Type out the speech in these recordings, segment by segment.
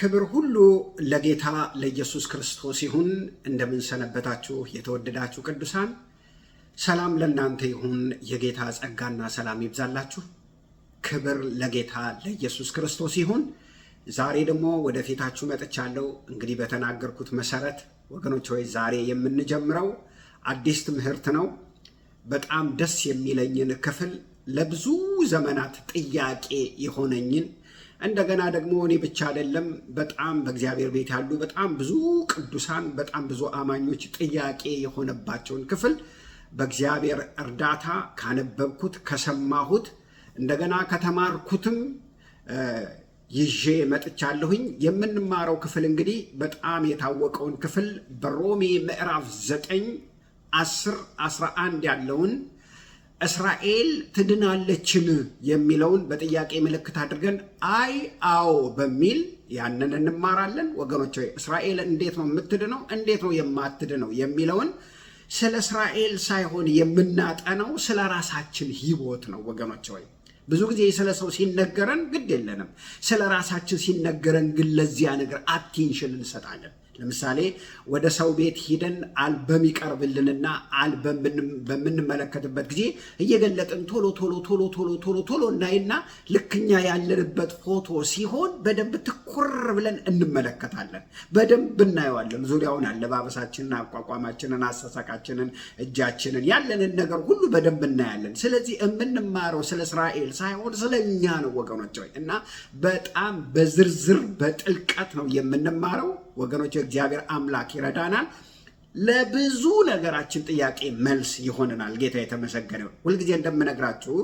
ክብር ሁሉ ለጌታ ለኢየሱስ ክርስቶስ ይሁን። እንደምን ሰነበታችሁ የተወደዳችሁ ቅዱሳን? ሰላም ለእናንተ ይሁን። የጌታ ጸጋና ሰላም ይብዛላችሁ። ክብር ለጌታ ለኢየሱስ ክርስቶስ ይሁን። ዛሬ ደግሞ ወደፊታችሁ መጥቻለሁ። እንግዲህ በተናገርኩት መሰረት ወገኖች ሆይ ዛሬ የምንጀምረው አዲስ ትምህርት ነው። በጣም ደስ የሚለኝን ክፍል ለብዙ ዘመናት ጥያቄ የሆነኝን እንደገና ደግሞ እኔ ብቻ አይደለም በጣም በእግዚአብሔር ቤት ያሉ በጣም ብዙ ቅዱሳን በጣም ብዙ አማኞች ጥያቄ የሆነባቸውን ክፍል በእግዚአብሔር እርዳታ ካነበብኩት ከሰማሁት እንደገና ከተማርኩትም ይዤ መጥቻለሁኝ። የምንማረው ክፍል እንግዲህ በጣም የታወቀውን ክፍል በሮሜ ምዕራፍ 9 10 11 ያለውን እስራኤል ትድናለችን የሚለውን በጥያቄ ምልክት አድርገን አዎ በሚል ያንን እንማራለን። ወገኖች ሆይ እስራኤል እንዴት ነው የምትድነው፣ እንዴት ነው የማትድነው የሚለውን ስለ እስራኤል ሳይሆን የምናጠነው ስለ ራሳችን ሕይወት ነው። ወገኖች ሆይ ብዙ ጊዜ ስለ ሰው ሲነገረን ግድ የለንም፣ ስለ ራሳችን ሲነገረን ግን ለዚያ ነገር አቴንሽን እንሰጣለን። ለምሳሌ ወደ ሰው ቤት ሄደን አልበም ይቀርብልንና አልበም በምንመለከትበት ጊዜ እየገለጥን ቶሎ እናይና ልክኛ ያለንበት ፎቶ ሲሆን በደንብ ትኩር ብለን እንመለከታለን። በደንብ እናየዋለን። ዙሪያውን አለባበሳችንን፣ አቋቋማችንን፣ አሳሳቃችንን፣ እጃችንን፣ ያለንን ነገር ሁሉ በደንብ እናያለን። ስለዚህ የምንማረው ስለ እስራኤል ሳይሆን ስለ እኛ ነው ወገኖች ሆይ እና በጣም በዝርዝር በጥልቀት ነው የምንማረው። ወገኖች እግዚአብሔር አምላክ ይረዳናል። ለብዙ ነገራችን ጥያቄ መልስ ይሆነናል። ጌታ የተመሰገነ ይሁን። ሁልጊዜ እንደምነግራችሁ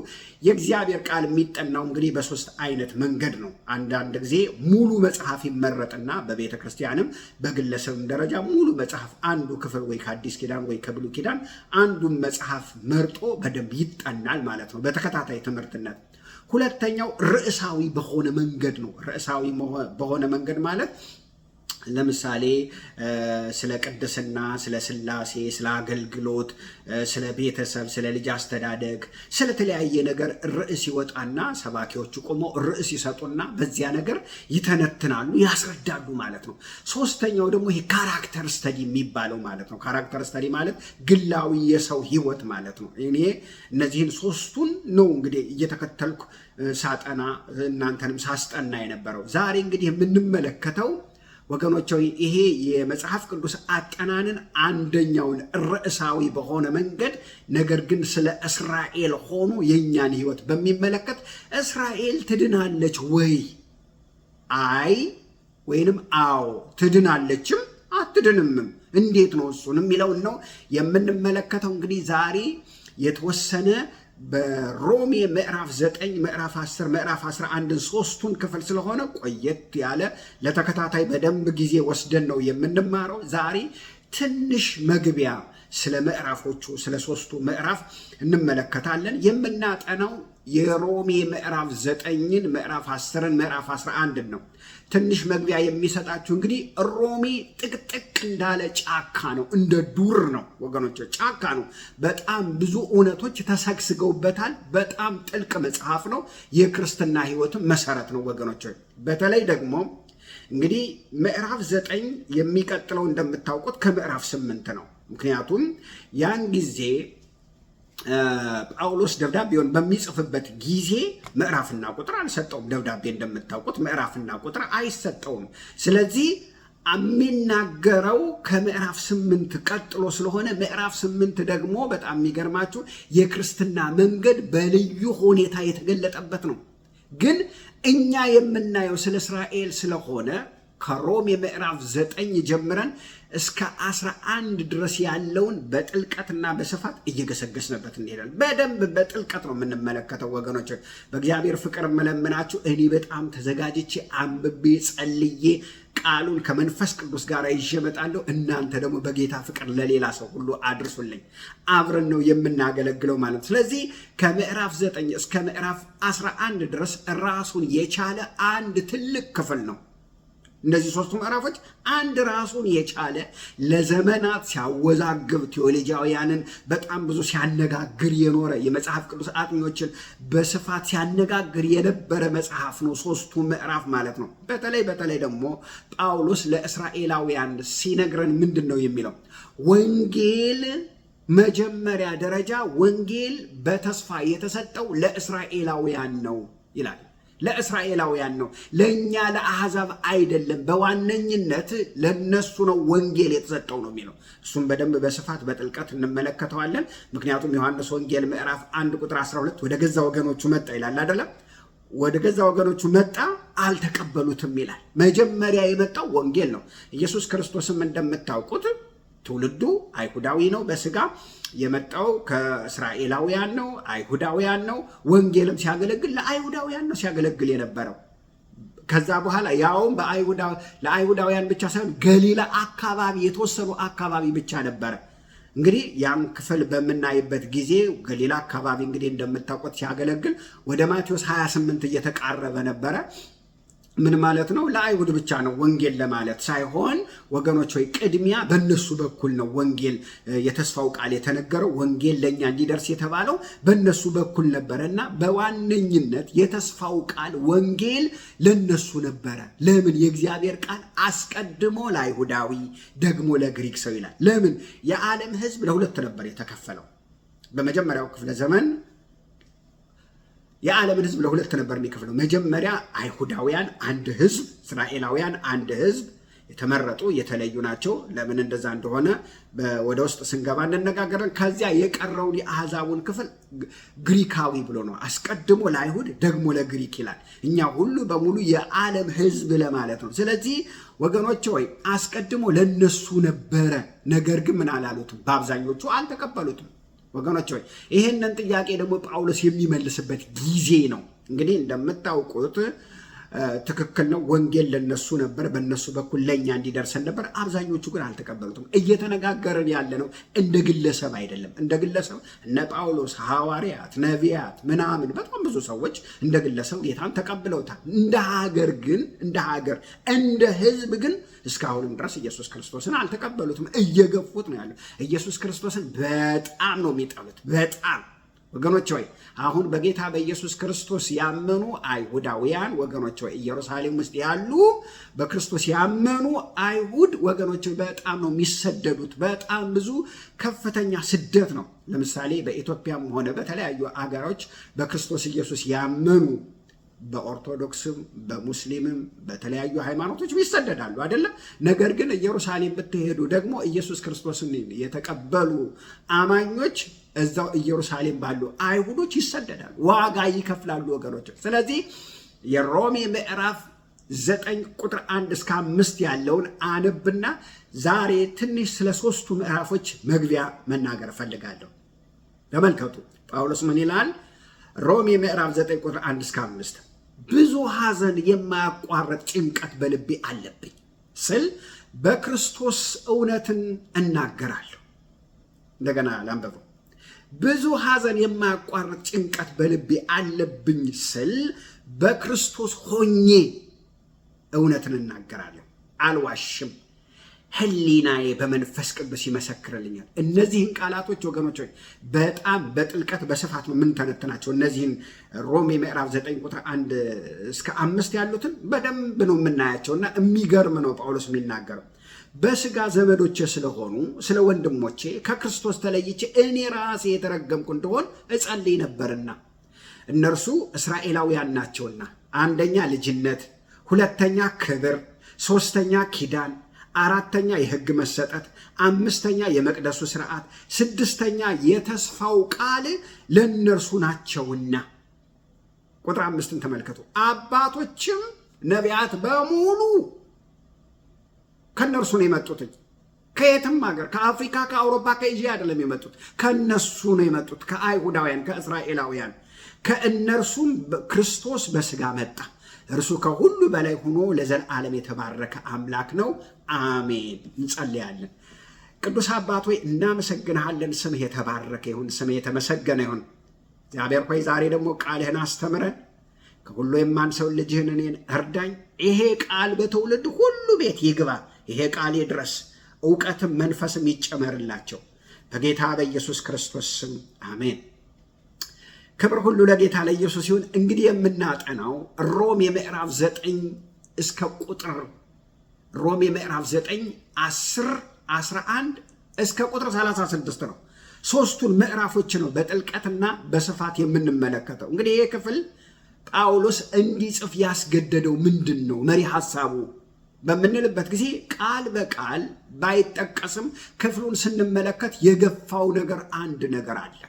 የእግዚአብሔር ቃል የሚጠናው እንግዲህ በሶስት አይነት መንገድ ነው። አንዳንድ ጊዜ ሙሉ መጽሐፍ ይመረጥና በቤተ ክርስቲያንም በግለሰብም ደረጃ ሙሉ መጽሐፍ አንዱ ክፍል ወይ ከአዲስ ኪዳን ወይ ከብሉይ ኪዳን አንዱን መጽሐፍ መርጦ በደንብ ይጠናል ማለት ነው በተከታታይ ትምህርትነት። ሁለተኛው ርዕሳዊ በሆነ መንገድ ነው። ርዕሳዊ በሆነ መንገድ ማለት ለምሳሌ ስለ ቅድስና፣ ስለ ስላሴ፣ ስለ አገልግሎት፣ ስለ ቤተሰብ፣ ስለ ልጅ አስተዳደግ፣ ስለ ተለያየ ነገር ርዕስ ይወጣና ሰባኪዎቹ ቆመው ርዕስ ይሰጡና በዚያ ነገር ይተነትናሉ፣ ያስረዳሉ ማለት ነው። ሶስተኛው ደግሞ ይሄ ካራክተር ስተዲ የሚባለው ማለት ነው። ካራክተር ስተዲ ማለት ግላዊ የሰው ህይወት ማለት ነው። እኔ እነዚህን ሶስቱን ነው እንግዲህ እየተከተልኩ ሳጠና እናንተንም ሳስጠና የነበረው። ዛሬ እንግዲህ የምንመለከተው ወገኖች ይሄ የመጽሐፍ ቅዱስ አጠናንን አንደኛውን ርዕሳዊ በሆነ መንገድ ነገር ግን ስለ እስራኤል ሆኖ የኛን ህይወት በሚመለከት እስራኤል ትድናለች ወይ ወይንም አዎ ትድናለችም አትድንምም እንዴት ነው እሱን የሚለውን ነው የምንመለከተው። እንግዲህ ዛሬ የተወሰነ በሮሜ ምዕራፍ 9 ምዕራፍ 10 ምዕራፍ 11 ሶስቱን ክፍል ስለሆነ ቆየት ያለ ለተከታታይ በደንብ ጊዜ ወስደን ነው የምንማረው። ዛሬ ትንሽ መግቢያ ስለ ምዕራፎቹ ስለ ሶስቱ ምዕራፍ እንመለከታለን። የምናጠናው የሮሜ ምዕራፍ 9ን ምዕራፍ 10ን ምዕራፍ 11 ነው። ትንሽ መግቢያ የሚሰጣችሁ እንግዲህ ሮሜ ጥቅጥቅ እንዳለ ጫካ ነው፣ እንደ ዱር ነው ወገኖች፣ ጫካ ነው። በጣም ብዙ እውነቶች ተሰግስገውበታል። በጣም ጥልቅ መጽሐፍ ነው። የክርስትና ህይወትም መሰረት ነው ወገኖች። በተለይ ደግሞ እንግዲህ ምዕራፍ 9 የሚቀጥለው እንደምታውቁት ከምዕራፍ 8 ነው። ምክንያቱም ያን ጊዜ ጳውሎስ ደብዳቤውን በሚጽፍበት ጊዜ ምዕራፍና ቁጥር አልሰጠውም። ደብዳቤ እንደምታውቁት ምዕራፍና ቁጥር አይሰጠውም። ስለዚህ የሚናገረው ከምዕራፍ 8 ቀጥሎ ስለሆነ ምዕራፍ 8 ደግሞ በጣም የሚገርማችሁ የክርስትና መንገድ በልዩ ሁኔታ የተገለጠበት ነው። ግን እኛ የምናየው ስለ እስራኤል ስለሆነ ከሮሜ ምዕራፍ 9 ጀምረን እስከ 11 ድረስ ያለውን በጥልቀትና በስፋት እየገሰገስንበት እንሄዳለን። በደንብ በጥልቀት ነው የምንመለከተው ወገኖች። በእግዚአብሔር ፍቅር መለምናችሁ እኔ በጣም ተዘጋጅቼ አንብቤ ጸልዬ ቃሉን ከመንፈስ ቅዱስ ጋር ይዤ እመጣለሁ። እናንተ ደግሞ በጌታ ፍቅር ለሌላ ሰው ሁሉ አድርሱልኝ። አብረን ነው የምናገለግለው ማለት። ስለዚህ ከምዕራፍ 9 እስከ ምዕራፍ 11 ድረስ ራሱን የቻለ አንድ ትልቅ ክፍል ነው። እነዚህ ሶስቱ ምዕራፎች አንድ ራሱን የቻለ ለዘመናት ሲያወዛግብ ቴዎሎጂያውያንን በጣም ብዙ ሲያነጋግር የኖረ የመጽሐፍ ቅዱስ አጥኚዎችን በስፋት ሲያነጋግር የነበረ መጽሐፍ ነው። ሶስቱ ምዕራፍ ማለት ነው። በተለይ ደግሞ ጳውሎስ ለእስራኤላውያን ሲነግረን ምንድን ነው የሚለው? ወንጌል መጀመሪያ ደረጃ ወንጌል በተስፋ የተሰጠው ለእስራኤላውያን ነው ይላል። ለእስራኤላውያን ነው፣ ለእኛ ለአሕዛብ አይደለም። በዋነኝነት ለነሱ ነው ወንጌል የተሰጠው ነው የሚለው። እሱም በደንብ በስፋት በጥልቀት እንመለከተዋለን። ምክንያቱም ዮሐንስ ወንጌል ምዕራፍ 1 ቁጥር 12 ወደ ገዛ ወገኖቹ መጣ ይላል አይደለም? ወደ ገዛ ወገኖቹ መጣ አልተቀበሉትም ይላል። መጀመሪያ የመጣው ወንጌል ነው። ኢየሱስ ክርስቶስም እንደምታውቁት ትውልዱ አይሁዳዊ ነው። በስጋ የመጣው ከእስራኤላውያን ነው፣ አይሁዳውያን ነው። ወንጌልም ሲያገለግል ለአይሁዳውያን ነው ሲያገለግል የነበረው። ከዛ በኋላ ያውም ለአይሁዳውያን ብቻ ሳይሆን ገሊላ አካባቢ የተወሰኑ አካባቢ ብቻ ነበረ። እንግዲህ ያን ክፍል በምናይበት ጊዜ ገሊላ አካባቢ እንግዲህ እንደምታውቁት ሲያገለግል ወደ ማቴዎስ 28 እየተቃረበ ነበረ። ምን ማለት ነው? ለአይሁድ ብቻ ነው ወንጌል ለማለት ሳይሆን ወገኖች ሆይ ቅድሚያ በእነሱ በኩል ነው ወንጌል የተስፋው ቃል የተነገረው። ወንጌል ለእኛ እንዲደርስ የተባለው በእነሱ በኩል ነበረ እና በዋነኝነት የተስፋው ቃል ወንጌል ለነሱ ነበረ። ለምን? የእግዚአብሔር ቃል አስቀድሞ ለአይሁዳዊ ደግሞ ለግሪክ ሰው ይላል። ለምን? የዓለም ሕዝብ ለሁለት ነበር የተከፈለው። በመጀመሪያው ክፍለ ዘመን የዓለምን ሕዝብ ለሁለት ነበር የሚከፍለው። መጀመሪያ አይሁዳውያን አንድ ሕዝብ፣ እስራኤላውያን አንድ ሕዝብ፣ የተመረጡ የተለዩ ናቸው። ለምን እንደዛ እንደሆነ ወደ ውስጥ ስንገባ እንነጋገራለን። ከዚያ የቀረውን የአሕዛቡን ክፍል ግሪካዊ ብሎ ነው። አስቀድሞ ለአይሁድ ደግሞ ለግሪክ ይላል። እኛ ሁሉ በሙሉ የዓለም ሕዝብ ለማለት ነው። ስለዚህ ወገኖች ሆይ አስቀድሞ ለነሱ ነበረ። ነገር ግን ምን አላሉትም? በአብዛኞቹ አልተቀበሉትም። ወገኖች ሆይ ይህንን ጥያቄ ደግሞ ጳውሎስ የሚመልስበት ጊዜ ነው። እንግዲህ እንደምታውቁት ትክክል ነው። ወንጌል ለነሱ ነበር፣ በነሱ በኩል ለእኛ እንዲደርሰን ነበር። አብዛኞቹ ግን አልተቀበሉትም። እየተነጋገርን ያለ ነው እንደ ግለሰብ አይደለም። እንደ ግለሰብ እነ ጳውሎስ ሐዋርያት፣ ነቢያት ምናምን በጣም ብዙ ሰዎች እንደ ግለሰብ ጌታን ተቀብለውታል። እንደ ሀገር ግን እንደ ሕዝብ ግን እስካሁንም ድረስ ኢየሱስ ክርስቶስን አልተቀበሉትም። እየገፉት ነው ያለው። ኢየሱስ ክርስቶስን በጣም ነው የሚጠሉት። በጣም ወገኖች ሆይ አሁን በጌታ በኢየሱስ ክርስቶስ ያመኑ አይሁዳውያን ወገኖች ሆይ ኢየሩሳሌም ውስጥ ያሉ በክርስቶስ ያመኑ አይሁድ ወገኖች በጣም ነው የሚሰደዱት። በጣም ብዙ ከፍተኛ ስደት ነው። ለምሳሌ በኢትዮጵያም ሆነ በተለያዩ አገሮች በክርስቶስ ኢየሱስ ያመኑ በኦርቶዶክስም በሙስሊምም በተለያዩ ሃይማኖቶች ይሰደዳሉ አይደለም። ነገር ግን ኢየሩሳሌም ብትሄዱ ደግሞ ኢየሱስ ክርስቶስን የተቀበሉ አማኞች እዛው ኢየሩሳሌም ባሉ አይሁዶች ይሰደዳሉ፣ ዋጋ ይከፍላሉ ወገኖች። ስለዚህ የሮሜ ምዕራፍ 9 ቁጥር 1 እስከ 5 ያለውን አንብና ዛሬ ትንሽ ስለ ሶስቱ ምዕራፎች መግቢያ መናገር ፈልጋለሁ። ተመልከቱ ጳውሎስ ምን ይላል? ሮሜ ምዕራፍ 9 ቁጥር 1 እስከ 5 ብዙ ሐዘን የማያቋርጥ ጭንቀት በልቤ አለብኝ ስል በክርስቶስ እውነትን እናገራለሁ። እንደገና ላንብበው። ብዙ ሐዘን የማያቋርጥ ጭንቀት በልቤ አለብኝ ስል በክርስቶስ ሆኜ እውነትን እናገራለሁ፣ አልዋሽም። ሕሊናዬ በመንፈስ ቅዱስ ይመሰክርልኛል። እነዚህን ቃላቶች ወገኖች በጣም በጥልቀት በስፋት ነው የምንተነትናቸው። እነዚህን ሮሜ ምዕራፍ 9 ቁጥር 1 እስከ 5 ያሉትን በደንብ ነው የምናያቸው እና የሚገርም ነው ጳውሎስ የሚናገረው። በስጋ ዘመዶቼ ስለሆኑ ስለ ወንድሞቼ ከክርስቶስ ተለይቼ እኔ ራሴ የተረገምኩ እንደሆን እጸልይ ነበርና እነርሱ እስራኤላውያን ናቸውና፣ አንደኛ ልጅነት፣ ሁለተኛ ክብር፣ ሶስተኛ ኪዳን፣ አራተኛ የሕግ መሰጠት፣ አምስተኛ የመቅደሱ ስርዓት፣ ስድስተኛ የተስፋው ቃል ለእነርሱ ናቸውና። ቁጥር 5ን ተመልከቱ። አባቶችም ነቢያት በሙሉ ከእነርሱ ነው የመጡት። ከየትም ሀገር ከአፍሪካ፣ ከአውሮፓ፣ ከኤዥያ አይደለም የመጡት፣ ከእነሱ ነው የመጡት፣ ከአይሁዳውያን፣ ከእስራኤላውያን። ከእነርሱም ክርስቶስ በስጋ መጣ። እርሱ ከሁሉ በላይ ሆኖ ለዘላለም የተባረከ አምላክ ነው። አሜን። እንጸልያለን። ቅዱስ አባት ሆይ እናመሰግንሃለን። ስምህ የተባረከ ይሁን፣ ስምህ የተመሰገነ ይሁን። እግዚአብሔር ሆይ ዛሬ ደግሞ ቃልህን አስተምረን ከሁሉ የማንሰውን ልጅህን እኔን እርዳኝ። ይሄ ቃል በትውልድ ሁሉ ቤት ይግባ። ይሄ ቃል ይድረስ፣ ዕውቀትም መንፈስም ይጨመርላቸው። በጌታ በኢየሱስ ክርስቶስ ስም አሜን። ክብር ሁሉ ለጌታ ለኢየሱስ ይሁን። እንግዲህ የምናጠናው ሮሜ ምዕራፍ 9 እስከ ቁጥር ሮሜ ምዕራፍ 9 10 11 እስከ ቁጥር 36 ነው። ሶስቱን ምዕራፎች ነው በጥልቀትና በስፋት የምንመለከተው። እንግዲህ ይህ ክፍል ጳውሎስ እንዲጽፍ ያስገደደው ምንድን ነው? መሪ ሐሳቡ በምንልበት ጊዜ ቃል በቃል ባይጠቀስም ክፍሉን ስንመለከት የገፋው ነገር አንድ ነገር አለ።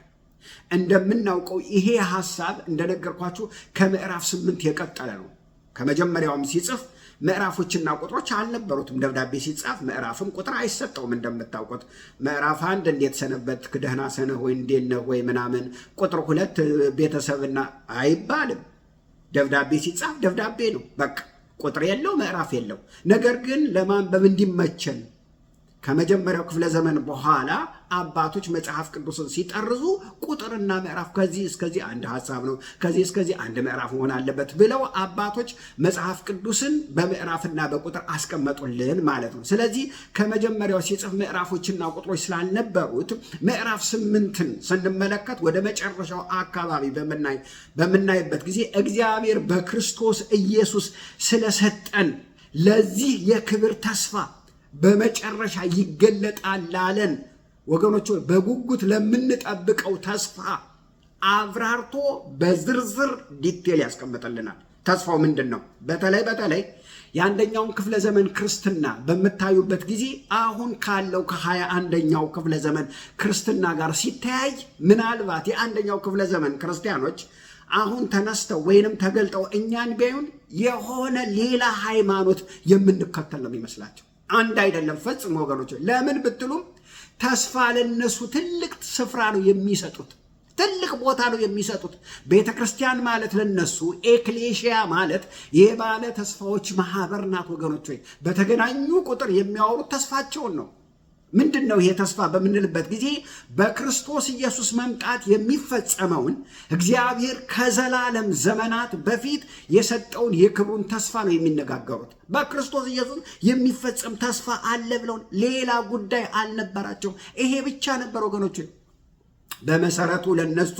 እንደምናውቀው ይሄ ሐሳብ እንደነገርኳችሁ ከምዕራፍ 8 የቀጠለ ነው። ከመጀመሪያውም ሲጽፍ ምዕራፎችና ቁጥሮች አልነበሩትም። ደብዳቤ ሲጻፍ ምዕራፍም ቁጥር አይሰጠውም። እንደምታውቁት ምዕራፍ 1 እንዴት ሰነበትክ፣ ደህና ሰነህ ወይ፣ እንዴት ነህ ወይ ምናምን፣ ቁጥር 2 ቤተሰብና አይባልም። ደብዳቤ ሲጻፍ ደብዳቤ ነው በቃ። ቁጥር የለው፣ ምዕራፍ የለው። ነገር ግን ለማንበብ እንዲመቸን ከመጀመሪያው ክፍለ ዘመን በኋላ አባቶች መጽሐፍ ቅዱስን ሲጠርዙ ቁጥርና ምዕራፍ ከዚህ እስከዚህ አንድ ሐሳብ ነው፣ ከዚህ እስከዚህ አንድ ምዕራፍ መሆን አለበት ብለው አባቶች መጽሐፍ ቅዱስን በምዕራፍና በቁጥር አስቀመጡልን ማለት ነው። ስለዚህ ከመጀመሪያው ሲጽፍ ምዕራፎችና ቁጥሮች ስላልነበሩት ምዕራፍ 8ን ስንመለከት ወደ መጨረሻው አካባቢ በምናይበት ጊዜ እግዚአብሔር በክርስቶስ ኢየሱስ ስለሰጠን ለዚህ የክብር ተስፋ በመጨረሻ ይገለጣል ላለን ወገኖች በጉጉት ለምንጠብቀው ተስፋ አብራርቶ በዝርዝር ዲቴል ያስቀምጥልናል። ተስፋው ምንድን ነው? በተለይ የአንደኛውን ክፍለ ዘመን ክርስትና በምታዩበት ጊዜ አሁን ካለው ከ21ኛው ክፍለ ዘመን ክርስትና ጋር ሲተያይ ምናልባት የአንደኛው ክፍለ ዘመን ክርስቲያኖች አሁን ተነስተው ወይንም ተገልጠው እኛን ቢያዩን የሆነ ሌላ ሃይማኖት የምንከተል ነው የሚመስላቸው። አንድ አይደለም ፈጽሞ ወገኖች። ለምን ብትሉም ተስፋ ለነሱ ትልቅ ስፍራ ነው የሚሰጡት፣ ትልቅ ቦታ ነው የሚሰጡት። ቤተ ክርስቲያን ማለት ለነሱ ኤክሌሽያ ማለት የባለ ተስፋዎች ማህበር ናት ወገኖች። በተገናኙ ቁጥር የሚያወሩት ተስፋቸውን ነው። ምንድን ነው ይሄ ተስፋ በምንልበት ጊዜ በክርስቶስ ኢየሱስ መምጣት የሚፈጸመውን እግዚአብሔር ከዘላለም ዘመናት በፊት የሰጠውን የክብሩን ተስፋ ነው የሚነጋገሩት። በክርስቶስ ኢየሱስ የሚፈጸም ተስፋ አለ ብለውን ሌላ ጉዳይ አልነበራቸውም። ይሄ ብቻ ነበር ወገኖች። በመሰረቱ ለነሱ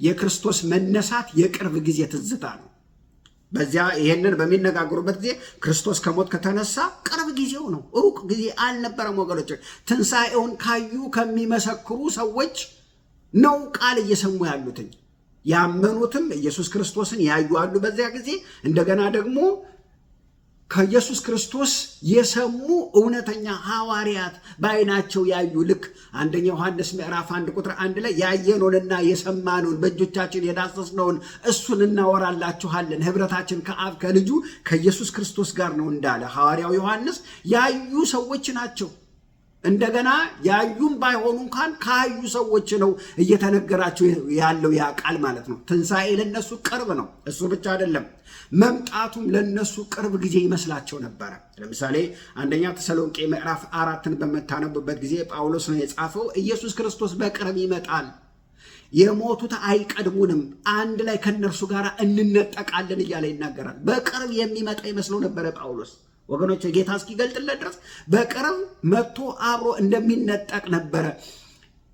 የክርስቶስ መነሳት የቅርብ ጊዜ ትዝታ ነው። በዚያ ይሄንን በሚነጋገሩበት ጊዜ ክርስቶስ ከሞት ከተነሳ ቅርብ ጊዜው ነው፣ ሩቅ ጊዜ አልነበረም ወገኖች። ትንሣኤውን ካዩ ከሚመሰክሩ ሰዎች ነው ቃል እየሰሙ ያሉትኝ። ያመኑትም ኢየሱስ ክርስቶስን ያዩ አሉ በዚያ ጊዜ። እንደገና ደግሞ ከኢየሱስ ክርስቶስ የሰሙ እውነተኛ ሐዋርያት በዓይናቸው ያዩ። ልክ አንደኛ ዮሐንስ ምዕራፍ 1 ቁጥር 1 ላይ ያየነውንና የሰማነውን በእጆቻችን የዳሰስነውን እሱን እናወራላችኋለን፣ ህብረታችን ከአብ ከልጁ ከኢየሱስ ክርስቶስ ጋር ነው እንዳለ ሐዋርያው ዮሐንስ ያዩ ሰዎች ናቸው። እንደገና ያዩም ባይሆኑ እንኳን ካዩ ሰዎች ነው እየተነገራቸው ያለው ያ ቃል ማለት ነው። ትንሣኤ ለነሱ ቅርብ ነው። እሱ ብቻ አይደለም፣ መምጣቱም ለነሱ ቅርብ ጊዜ ይመስላቸው ነበረ። ለምሳሌ አንደኛ ተሰሎንቄ ምዕራፍ 4ን በመታነቡበት ጊዜ ጳውሎስ ነው የጻፈው፣ ኢየሱስ ክርስቶስ በቅርብ ይመጣል፣ የሞቱት አይቀድሙንም፣ አንድ ላይ ከነርሱ ጋር እንነጠቃለን እያለ ይናገራል። በቅርብ የሚመጣ ይመስለው ነበረ ጳውሎስ ወገኖች። ጌታ እስኪገልጥለት ድረስ በቅርብ መጥቶ አብሮ እንደሚነጠቅ ነበረ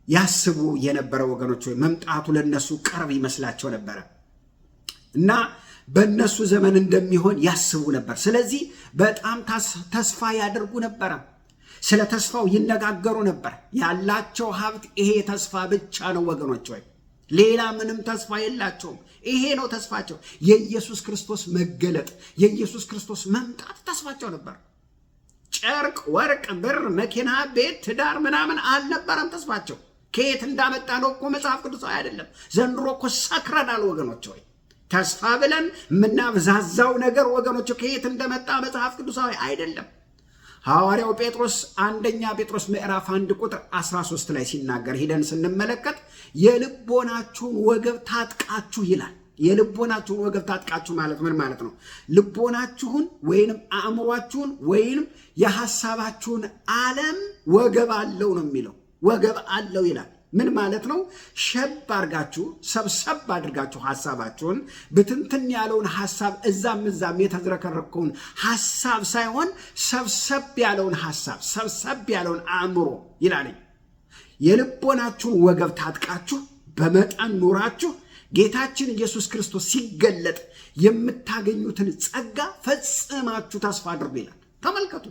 ያስቡ የነበረ ወገኖች። መምጣቱ ለነሱ ቅርብ ይመስላቸው ነበረ እና በእነሱ ዘመን እንደሚሆን ያስቡ ነበር። ስለዚህ በጣም ተስፋ ያደርጉ ነበረ። ስለ ተስፋው ይነጋገሩ ነበር። ያላቸው ሀብት ይሄ ተስፋ ብቻ ነው ወገኖች። ሌላ ምንም ተስፋ የላቸውም። ይሄ ነው ተስፋቸው። የኢየሱስ ክርስቶስ መገለጥ፣ የኢየሱስ ክርስቶስ መምጣት ተስፋቸው ነበር። ጨርቅ፣ ወርቅ፣ ብር፣ መኪና፣ ቤት፣ ትዳር ምናምን አልነበረም ተስፋቸው። ከየት እንዳመጣ ነው እኮ መጽሐፍ ቅዱሳዊ አይደለም። ዘንድሮ እኮ ሰክረናል ወገኖች። ተስፋ ብለን የምናብዛዛው ነገር ወገኖች ከየት እንደመጣ መጽሐፍ ቅዱሳዊ አይደለም። ሐዋርያው ጴጥሮስ አንደኛ ጴጥሮስ ምዕራፍ 1 ቁጥር 13 ላይ ሲናገር ሄደን ስንመለከት የልቦናችሁን ወገብ ታጥቃችሁ ይላል። የልቦናችሁን ወገብ ታጥቃችሁ ማለት ምን ማለት ነው? ልቦናችሁን ወይንም አእምሯችሁን ወይንም የሐሳባችሁን ዓለም ወገብ አለው ነው የሚለው። ወገብ አለው ይላል። ምን ማለት ነው? ሸብ አድርጋችሁ ሰብሰብ አድርጋችሁ ሐሳባችሁን ብትንትን ያለውን ሐሳብ እዛም የተዝረከረከውን ሐሳብ ሳይሆን ሰብሰብ ያለውን ሐሳብ ሰብሰብ ያለውን አእምሮ ይላልኝ። የልቦናችሁን ወገብ ታጥቃችሁ በመጠን ኑራችሁ ጌታችን ኢየሱስ ክርስቶስ ሲገለጥ የምታገኙትን ጸጋ ፈጽማችሁ ተስፋ አድርጉ ይላል። ተመልከቱ።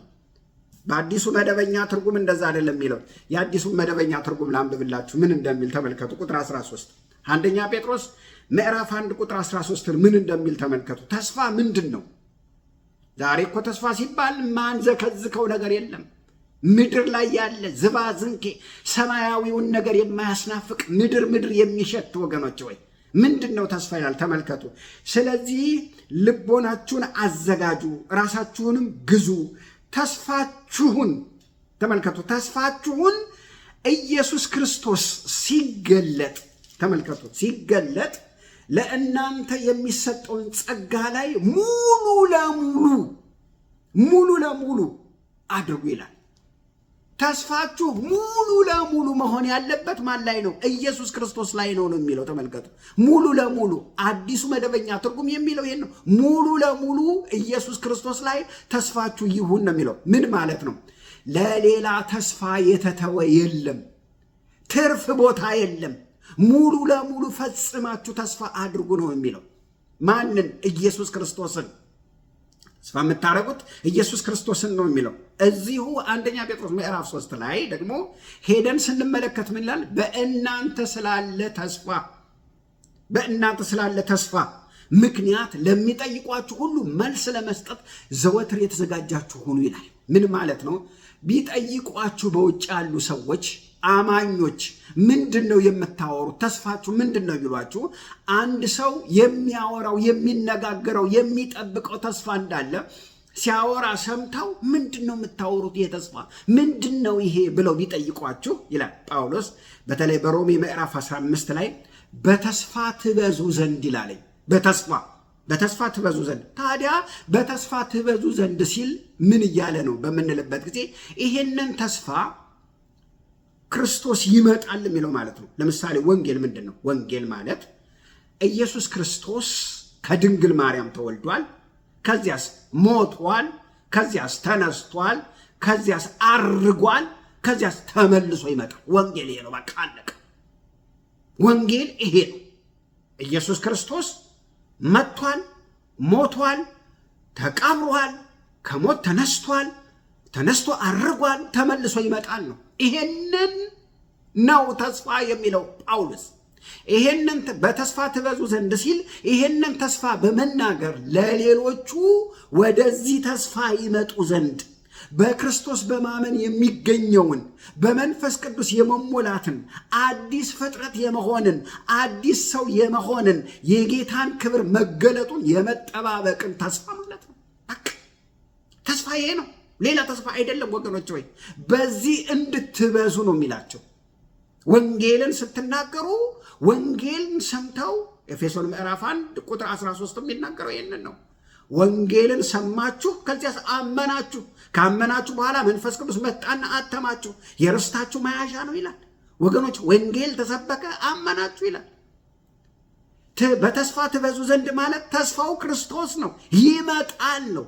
በአዲሱ መደበኛ ትርጉም እንደዛ አይደለም የሚለው። የአዲሱ መደበኛ ትርጉም ላንብብላችሁ ምን እንደሚል ተመልከቱ። ቁጥር 13 አንደኛ ጴጥሮስ ምዕራፍ 1 ቁጥር 13 ምን እንደሚል ተመልከቱ። ተስፋ ምንድን ነው? ዛሬ እኮ ተስፋ ሲባል ማንዘከዝከው ነገር የለም። ምድር ላይ ያለ ዝባዝንኬ ሰማያዊውን ነገር የማያስናፍቅ ምድር የሚሸት ወገኖች ወይ ምንድን ነው ተስፋ ይላል። ተመልከቱ። ስለዚህ ልቦናችሁን አዘጋጁ፣ ራሳችሁንም ግዙ። ተስፋችሁን ተመልከቱ። ተስፋችሁን ኢየሱስ ክርስቶስ ሲገለጥ ተመልከቱ። ሲገለጥ ለእናንተ የሚሰጠውን ጸጋ ላይ ሙሉ ለሙሉ አድርጉ ይላል። ተስፋችሁ ሙሉ ለሙሉ መሆን ያለበት ማን ላይ ነው? ኢየሱስ ክርስቶስ ላይ ነው የሚለው። ተመልከቱ። ሙሉ ለሙሉ አዲሱ መደበኛ ትርጉም የሚለው ይሄን ነው። ሙሉ ለሙሉ ኢየሱስ ክርስቶስ ላይ ተስፋችሁ ይሁን ነው የሚለው። ምን ማለት ነው? ለሌላ ተስፋ የተተወ የለም፣ ትርፍ ቦታ የለም። ሙሉ ለሙሉ ፈጽማችሁ ተስፋ አድርጉ ነው የሚለው። ማንን? ኢየሱስ ክርስቶስን። ተስፋ የምታደርጉት ኢየሱስ ክርስቶስን ነው የሚለው። እዚሁ አንደኛ ጴጥሮስ ምዕራፍ 3 ላይ ደግሞ ሄደን ስንመለከት ምን ይላል? በእናንተ ስላለ ተስፋ ምክንያት ለሚጠይቋችሁ ሁሉ መልስ ለመስጠት ዘወትር የተዘጋጃችሁ ሁኑ ይላል። ምን ማለት ነው? ቢጠይቋችሁ በውጭ ያሉ ሰዎች አማኞች ምንድን ነው የምታወሩት? ተስፋችሁ ምንድን ነው ይሏችሁ፣ አንድ ሰው የሚያወራው የሚነጋገረው የሚጠብቀው ተስፋ እንዳለ ሲያወራ ሰምተው ምንድን ነው የምታወሩት? ይሄ ተስፋ ምንድን ነው ይሄ ብለው ቢጠይቋችሁ ይላል ጳውሎስ በተለይ በሮሜ ምዕራፍ 15 ላይ በተስፋ ትበዙ ዘንድ ይላለኝ። በተስፋ ትበዙ ዘንድ። ታዲያ በተስፋ ትበዙ ዘንድ ሲል ምን እያለ ነው በምንልበት ጊዜ ይሄንን ተስፋ ክርስቶስ ይመጣል የሚለው ማለት ነው። ለምሳሌ ወንጌል ምንድን ነው? ወንጌል ማለት ኢየሱስ ክርስቶስ ከድንግል ማርያም ተወልዷል፣ ከዚያስ ሞቷል፣ ከዚያስ ተነስቷል፣ ከዚያስ አርጓል፣ ከዚያስ ተመልሶ ይመጣል። ወንጌል ይሄ ነው። በቃ አለቀ። ወንጌል ይሄ ነው። ኢየሱስ ክርስቶስ መጥቷል፣ ሞቷል፣ ተቀብሯል፣ ከሞት ተነስቷል፣ ተነስቶ አርጓል፣ ተመልሶ ይመጣል ነው። ይሄንን ነው ተስፋ የሚለው ጳውሎስ። ይሄንን በተስፋ ትበዙ ዘንድ ሲል ይሄንን ተስፋ በመናገር ለሌሎቹ ወደዚህ ተስፋ ይመጡ ዘንድ በክርስቶስ በማመን የሚገኘውን በመንፈስ ቅዱስ የመሞላትን አዲስ ፍጥረት የመሆንን አዲስ ሰው የመሆንን የጌታን ክብር መገለጡን የመጠባበቅን ተስፋ ማለት ነው። ተስፋ ይሄ ነው፣ ሌላ ተስፋ አይደለም ወገኖች። ወይ በዚህ እንድትበዙ ነው የሚላቸው። ወንጌልን ስትናገሩ ወንጌልን ሰምተው ኤፌሶን ምዕራፍ 1 ቁጥር 13 የሚናገረው ይህንን ነው። ወንጌልን ሰማችሁ፣ ከዚያ አመናችሁ፣ ካመናችሁ በኋላ መንፈስ ቅዱስ መጣና አተማችሁ፣ የርስታችሁ መያዣ ነው ይላል። ወገኖች ወንጌል ተሰበከ፣ አመናችሁ ይላል። በተስፋ ትበዙ ዘንድ ማለት ተስፋው ክርስቶስ ነው፣ ይመጣል ነው።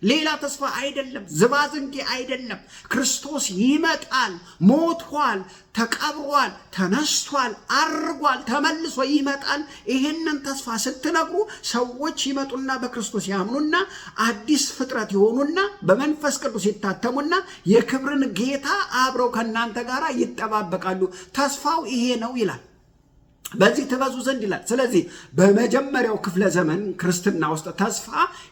ሌላ ተስፋ አይደለም፣ ዝባዝንጌ አይደለም። ክርስቶስ ይመጣል፣ ሞቷል፣ ተቀብሯል፣ ተነስቷል፣ አርጓል፣ ተመልሶ ይመጣል። ይህንን ተስፋ ስትነግሩ ሰዎች ይመጡና በክርስቶስ ያምኑና አዲስ ፍጥረት ይሆኑና በመንፈስ ቅዱስ ይታተሙና የክብርን ጌታ አብረው ከእናንተ ጋር ይጠባበቃሉ። ተስፋው ይሄ ነው ይላል። በዚህ ትበዙ ዘንድ ይላል። ስለዚህ በመጀመሪያው ክፍለ ዘመን ክርስትና ውስጥ ተስፋ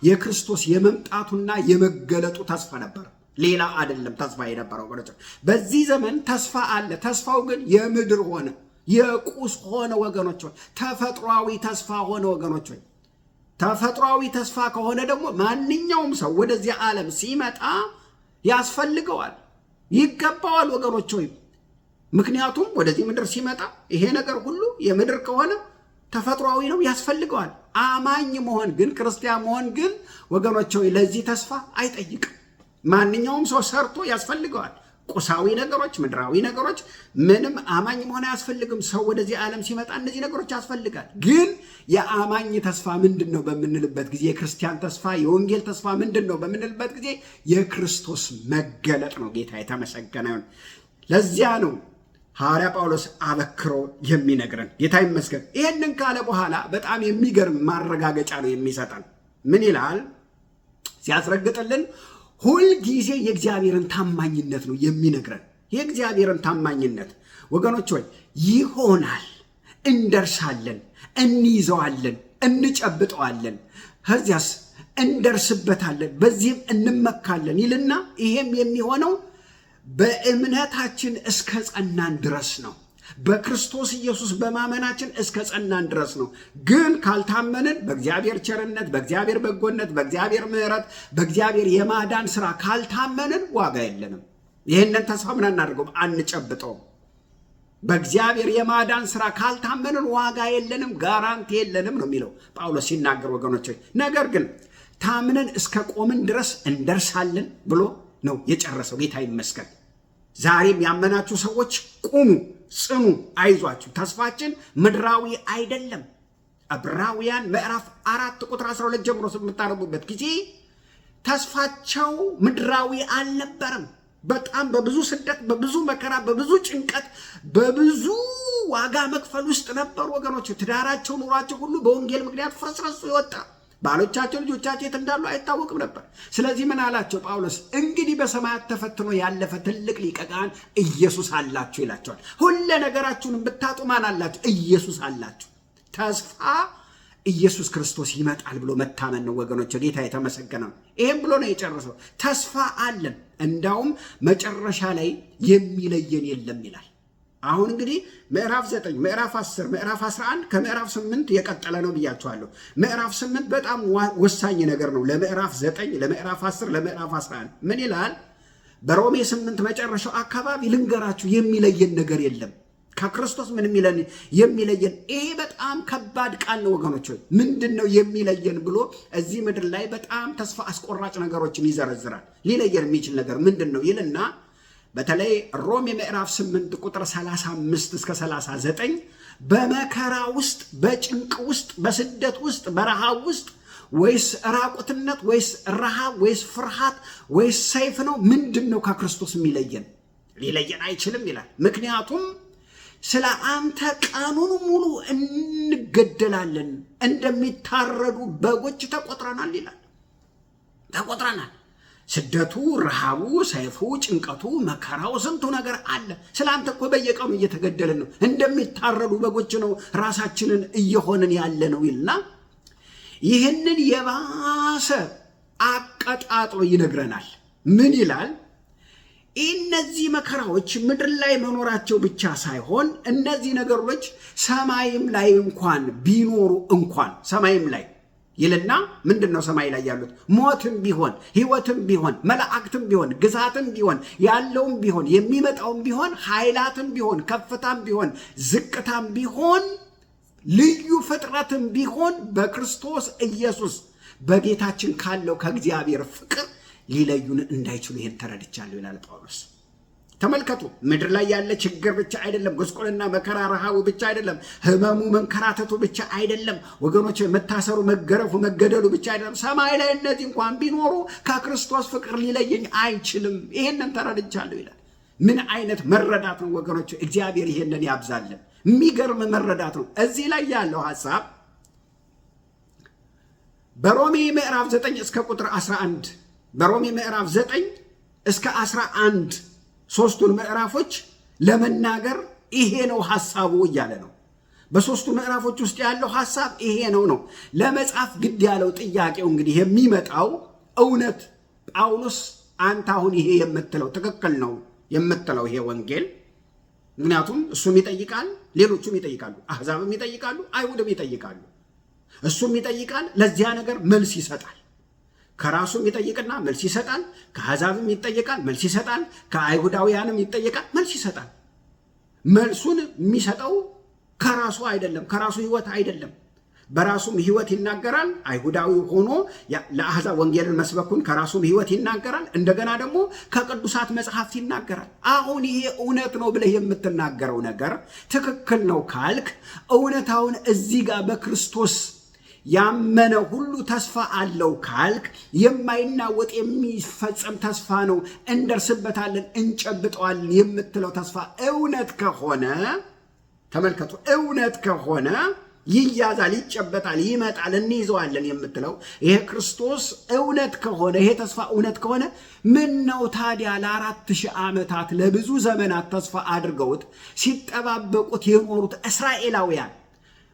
የክርስቶስ የመምጣቱና የመገለጡ ተስፋ ነበር፣ ሌላ አይደለም ተስፋ የነበረው። በዚህ ዘመን ተስፋ አለ። ተስፋው ግን የምድር ሆነ፣ የቁስ ሆነ ወገኖች፣ ተፈጥሯዊ ተስፋ ሆነ ወገኖች። ተፈጥሯዊ ተስፋ ከሆነ ደግሞ ማንኛውም ሰው ወደዚህ ዓለም ሲመጣ ያስፈልገዋል፣ ይገባዋል ወገኖች። ምክንያቱም ወደዚህ ምድር ሲመጣ ይሄ ነገር ሁሉ የምድር ከሆነ ተፈጥሯዊ ነው፣ ያስፈልገዋል። አማኝ መሆን ግን ክርስቲያን መሆን ግን ወገኖች ለዚህ ተስፋ አይጠይቅም። ማንኛውም ሰው ሰርቶ ያስፈልገዋል። ቁሳዊ ነገሮች፣ ምድራዊ ነገሮች ምንም አማኝ መሆን አያስፈልግም። ሰው ወደዚህ ዓለም ሲመጣ እነዚህ ነገሮች ያስፈልጋል። ግን የአማኝ ተስፋ ምንድን ነው በምንልበት ጊዜ፣ የክርስቲያን ተስፋ የወንጌል ተስፋ ምንድን ነው በምንልበት ጊዜ የክርስቶስ መገለጥ ነው። ጌታ የተመሰገነ ይሁን። ለዚያ ነው ሐዋርያ ጳውሎስ አበክሮ የሚነግረን። ጌታ ይመስገን። ይህንን ካለ በኋላ በጣም የሚገርም ማረጋገጫ ነው የሚሰጠን። ምን ይላል ሲያስረግጥልን? ሁልጊዜ የእግዚአብሔርን ታማኝነት ነው የሚነግረን። የእግዚአብሔርን ታማኝነት ወገኖች ሆይ ይሆናል፣ እንደርሳለን፣ እንይዘዋለን፣ እንጨብጠዋለን፣ ከዚያስ እንደርስበታለን፣ በዚህም እንመካለን ይልና ይሄም የሚሆነው በእምነታችን እስከ ጸናን ድረስ ነው። በክርስቶስ ኢየሱስ በማመናችን እስከ ጸናን ድረስ ነው። ግን ካልታመንን በእግዚአብሔር ቸርነት፣ በእግዚአብሔር በጎነት፣ በእግዚአብሔር ምሕረት፣ በእግዚአብሔር የማዳን ስራ ካልታመንን ዋጋ የለንም። ይህንን ተስፋ ምን አናደርገውም? አንጨብጠውም። በእግዚአብሔር የማዳን ስራ ካልታመንን ዋጋ የለንም፣ ጋራንቲ የለንም ነው የሚለው ጳውሎስ ሲናገር ወገኖች። ነገር ግን ታምነን እስከ ቆምን ድረስ እንደርሳለን ብሎ ነው የጨረሰው። ጌታ ይመስገን። ዛሬም ያመናችሁ ሰዎች ቁሙ፣ ጽኑ፣ አይዟችሁ። ተስፋችን ምድራዊ አይደለም። ዕብራውያን ምዕራፍ 4 ቁጥር 12 ጀምሮ የምታነቡበት ጊዜ ተስፋቸው ምድራዊ አልነበረም። በጣም በብዙ ስደት፣ በብዙ መከራ፣ በብዙ ጭንቀት፣ በብዙ ዋጋ መክፈል ውስጥ ነበሩ ወገኖች። ትዳራቸው፣ ኑሯቸው ሁሉ በወንጌል ምክንያት ፍርስረሱ የወጣ፣ ባሎቻቸው ልጆቻቸው የት እንዳሉ አይታወቅም ነበር። ስለዚህ ምን አላቸው ጳውሎስ? እንግዲህ በሰማያት ተፈትኖ ያለፈ ትልቅ ሊቀ ካህን ኢየሱስ አላችሁ ይላቸዋል። ሁለ ነገራችሁን ብታጡ ማን አላችሁ? ኢየሱስ አላችሁ። ተስፋ ኢየሱስ ክርስቶስ ይመጣል ብሎ መታመን ነው ወገኖች። ጌታ የተመሰገነ ነው። ይህም ብሎ ነው የጨረሰው። ተስፋ አለን፣ እንዳውም መጨረሻ ላይ የሚለየን የለም ይላል። አሁን እንግዲህ ምዕራፍ 9 ምዕራፍ 10 ምዕራፍ 11 ከምዕራፍ 8 የቀጠለ ነው ብያቸዋለሁ። ምዕራፍ 8 በጣም ወሳኝ ነገር ነው ለምዕራፍ 9 ለምዕራፍ 10 ለምዕራፍ 11 ምን ይላል? በሮሜ 8 መጨረሻው አካባቢ ልንገራችሁ የሚለየን ነገር የለም ከክርስቶስ ምንም የሚለየን። ይሄ በጣም ከባድ ቃል ነው ወገኖች። ምንድን ነው የሚለየን ብሎ እዚህ ምድር ላይ በጣም ተስፋ አስቆራጭ ነገሮችን ይዘረዝራል። ሊለየን የሚችል ነገር ምንድን ነው ይልና በተለይ ሮሜ ምዕራፍ 8 ቁጥር 35 እስከ 39 በመከራ ውስጥ፣ በጭንቅ ውስጥ፣ በስደት ውስጥ፣ በረሃብ ውስጥ ወይስ ራቁትነት ወይስ ረሃብ ወይስ ፍርሃት ወይስ ሰይፍ ነው? ምንድን ነው ከክርስቶስ የሚለየን? ሊለየን አይችልም ይላል። ምክንያቱም ስለ አንተ ቀኑን ሙሉ እንገደላለን፣ እንደሚታረዱ በጎች ተቆጥረናል ይላል። ተቆጥረናል። ስደቱ፣ ረሃቡ፣ ሰይፉ፣ ጭንቀቱ፣ መከራው፣ ስንቱ ነገር አለ። ስለ አንተ እኮ በየቀኑ እየተገደልን ነው፣ እንደሚታረዱ በጎች ነው ራሳችንን እየሆንን ያለ ነው ይልና ይህንን የባሰ አቀጣጥሎ ይነግረናል። ምን ይላል? እነዚህ መከራዎች ምድር ላይ መኖራቸው ብቻ ሳይሆን እነዚህ ነገሮች ሰማይም ላይ እንኳን ቢኖሩ እንኳን ሰማይም ላይ ይልና ምንድን ነው ሰማይ ላይ ያሉት? ሞትም ቢሆን ሕይወትም ቢሆን መላእክትም ቢሆን ግዛትም ቢሆን ያለውም ቢሆን የሚመጣውም ቢሆን ኃይላትም ቢሆን ከፍታም ቢሆን ዝቅታም ቢሆን ልዩ ፍጥረትም ቢሆን በክርስቶስ ኢየሱስ በጌታችን ካለው ከእግዚአብሔር ፍቅር ሊለዩን እንዳይችሉ ይሄን ተረድቻለሁ ይላል ጳውሎስ። ተመልከቱ፣ ምድር ላይ ያለ ችግር ብቻ አይደለም፣ ጉስቁልና፣ መከራ፣ ረሃቡ ብቻ አይደለም፣ ህመሙ፣ መንከራተቱ ብቻ አይደለም ወገኖች፣ መታሰሩ፣ መገረፉ፣ መገደሉ ብቻ አይደለም። ሰማይ ላይ እነዚህ እንኳን ቢኖሩ ከክርስቶስ ፍቅር ሊለየኝ አይችልም። ይሄንን ተረድቻለሁ ይላል። ምን አይነት መረዳት ነው ወገኖች! እግዚአብሔር ይሄንን ያብዛልን። የሚገርም መረዳት ነው። እዚህ ላይ ያለው ሐሳብ በሮሜ ምዕራፍ 9 እስከ ቁጥር 11 በሮሜ ምዕራፍ 9 እስከ 11 ሶስቱን ምዕራፎች ለመናገር ይሄ ነው ሐሳቡ እያለ ነው። በሶስቱ ምዕራፎች ውስጥ ያለው ሐሳብ ይሄ ነው። ለመጻፍ ግድ ያለው ጥያቄው እንግዲህ የሚመጣው እውነት ጳውሎስ አንተ አሁን ይሄ የምትለው ትክክል ነው የምትለው ይሄ ወንጌል? ምክንያቱም እሱም ይጠይቃል፣ ሌሎቹም ይጠይቃሉ፣ አሕዛብም ይጠይቃሉ፣ አይሁድም ይጠይቃሉ። እሱም ይጠይቃል፣ ለዚያ ነገር መልስ ይሰጣል። ከራሱም ይጠይቅና መልስ ይሰጣል። ከአሕዛብም ይጠይቃል፣ መልስ ይሰጣል። ከአይሁዳውያንም ይጠይቃል፣ መልስ ይሰጣል። መልሱን የሚሰጠው ከራሱ አይደለም፣ ከራሱ ሕይወት አይደለም። በራሱም ሕይወት ይናገራል። አይሁዳዊ ሆኖ ለአሕዛብ ወንጌልን መስበኩን ከራሱም ሕይወት ይናገራል። እንደገና ደግሞ ከቅዱሳት መጽሐፍት ይናገራል። አሁን ይሄ እውነት ነው ብለህ የምትናገረው ነገር ትክክል ነው ካልክ እውነታውን እዚህ ጋር በክርስቶስ ያመነ ሁሉ ተስፋ አለው ካልክ የማይናወጥ የሚፈጸም ተስፋ ነው፣ እንደርስበታለን፣ እንጨብጠዋለን የምትለው ተስፋ እውነት ከሆነ ተመልከቱ፣ እውነት ከሆነ ይያዛል፣ ይጨበጣል፣ ይመጣል፣ እንይዘዋለን የምትለው ይሄ ክርስቶስ እውነት ከሆነ ይሄ ተስፋ እውነት ከሆነ ምን ነው ታዲያ ለ4000 ዓመታት ለብዙ ዘመናት ተስፋ አድርገውት ሲጠባበቁት የኖሩት እስራኤላውያን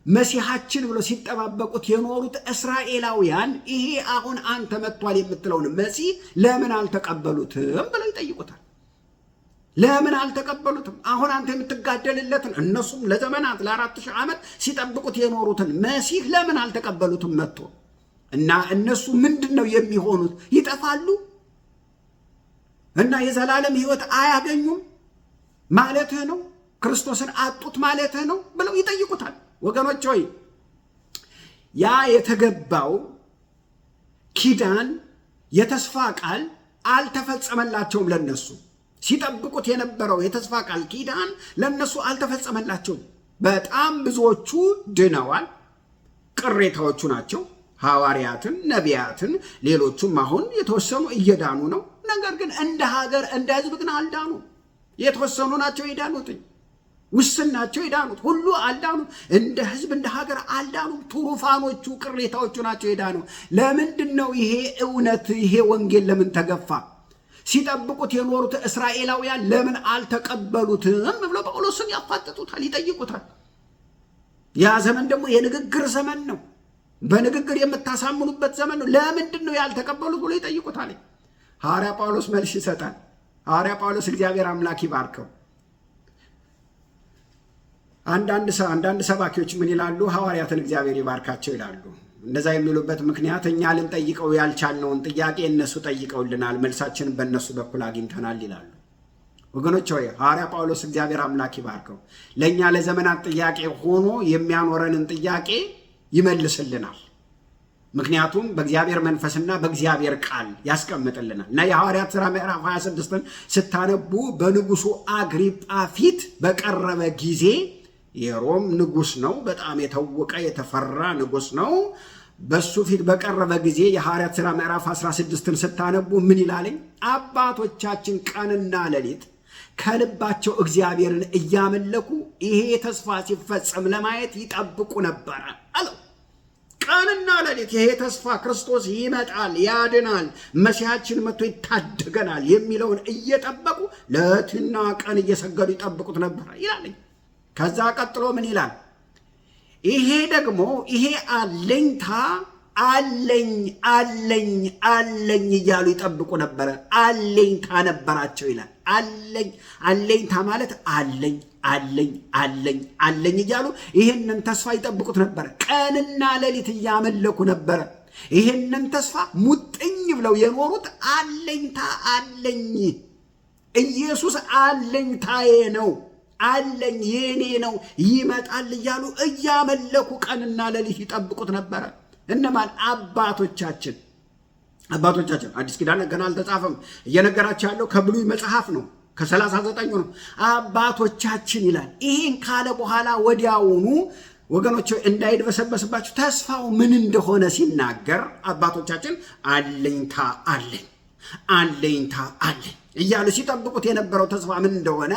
መሲሐችን ብሎ ሲጠባበቁት የኖሩት እስራኤላውያን ይሄ አሁን አንተ መጥቷል የምትለውን መሲህ ለምን አልተቀበሉትም ብለው ይጠይቁታል። ለምን አልተቀበሉትም? አሁን አንተ የምትጋደልለትን እነሱም ለዘመናት ለ4000 ዓመት ሲጠብቁት የኖሩትን መሲህ ለምን አልተቀበሉትም? መጥቶ እና እነሱ ምንድነው የሚሆኑት? ይጠፋሉ እና የዘላለም ሕይወት አያገኙም ማለትህ ነው? ክርስቶስን አጡት ማለትህ ነው ብለው ይጠይቁታል። ወገኖች ሆይ ያ የተገባው ኪዳን የተስፋ ቃል አልተፈጸመላቸውም። ለነሱ ሲጠብቁት የነበረው የተስፋ ቃል ኪዳን ለነሱ አልተፈጸመላቸውም። በጣም ብዙዎቹ ድነዋል። ቅሬታዎቹ ናቸው ሐዋርያትን፣ ነቢያትን፣ ሌሎቹም አሁን የተወሰኑ እየዳኑ ነው። ነገር ግን እንደ ሀገር እንደ ሕዝብ ግን አልዳኑ። የተወሰኑ ናቸው የዳኑት፣ ውስን ናቸው የዳኑት። ሁሉ አልዳኑ። እንደ ሕዝብ እንደ ሀገር አልዳኑ። ቱሩፋኖቹ ቅሬታዎቹ ናቸው የዳኑ። ለምንድን ነው ይሄ እውነት ይሄ ወንጌል ለምን ተገፋ? ሲጠብቁት የኖሩት እስራኤላውያን ለምን አልተቀበሉትም ብለው ጳውሎስን ያፋጥጡታል፣ ይጠይቁታል። ያ ዘመን ደግሞ የንግግር ዘመን ነው። በንግግር የምታሳምኑበት ዘመን ነው። ለምንድን ነው ያልተቀበሉት ብሎ ይጠይቁታል። ሐዋርያ ጳውሎስ መልስ ይሰጣል። ሐዋርያ ጳውሎስ እግዚአብሔር አምላክ ይባርከው። አንዳንድ ሰባኪዎች ምን ይላሉ? ሐዋርያትን እግዚአብሔር ይባርካቸው ይላሉ። እንደዛ የሚሉበት ምክንያት እኛ ልንጠይቀው ያልቻልነውን ጥያቄ እነሱ ጠይቀውልናል፣ መልሳችንን በእነሱ በኩል አግኝተናል ይላሉ። ወገኖች ሆይ ሐዋርያ ጳውሎስ እግዚአብሔር አምላክ ይባርከው ለእኛ ለዘመናት ጥያቄ ሆኖ የሚያኖረንን ጥያቄ ይመልስልናል። ምክንያቱም በእግዚአብሔር መንፈስና በእግዚአብሔር ቃል ያስቀምጥልናል። እና የሐዋርያት ሥራ ምዕራፍ 26ን ስታነቡ በንጉሱ አግሪጳ ፊት በቀረበ ጊዜ የሮም ንጉስ ነው፣ በጣም የታወቀ የተፈራ ንጉስ ነው። በሱ ፊት በቀረበ ጊዜ የሐዋርያት ሥራ ምዕራፍ 16ን ስታነቡ ምን ይላልኝ? አባቶቻችን ቀንና ሌሊት ከልባቸው እግዚአብሔርን እያመለኩ ይሄ ተስፋ ሲፈጸም ለማየት ይጠብቁ ነበረ አለው። ቀንና ሌሊት ይሄ ተስፋ ክርስቶስ ይመጣል፣ ያድናል፣ መሲሐችን መጥቶ ይታደገናል የሚለውን እየጠበቁ ሌትና ቀን እየሰገዱ ይጠብቁት ነበረ ይላልኝ። ከዛ ቀጥሎ ምን ይላል? ይሄ ደግሞ ይሄ አለኝታ አለኝ አለኝ አለኝ እያሉ ይጠብቁ ነበረ። አለኝታ ነበራቸው ይላል። አለኝታ ማለት አለኝ አለኝ አለኝ አለኝ እያሉ ይህንን ተስፋ ይጠብቁት ነበረ። ቀንና ሌሊት እያመለኩ ነበረ። ይህንን ተስፋ ሙጥኝ ብለው የኖሩት አለኝታ አለኝ፣ ኢየሱስ አለኝታዬ ነው፣ አለኝ የኔ ነው፣ ይመጣል እያሉ እያመለኩ ቀንና ሌሊት ይጠብቁት ነበረ። እነማን? አባቶቻችን። አዲስ ኪዳን ገና አልተጻፈም። እየነገራቸው ያለው ከብሉይ መጽሐፍ ነው፣ ከ39 ነው። አባቶቻችን ይላል። ይህን ካለ በኋላ ወዲያውኑ ወገኖች እንዳይደበሰበስባችሁ ተስፋው ምን እንደሆነ ሲናገር አባቶቻችን አለኝታ አለኝ አለኝታ አለኝ እያሉ ሲጠብቁት የነበረው ተስፋ ምን እንደሆነ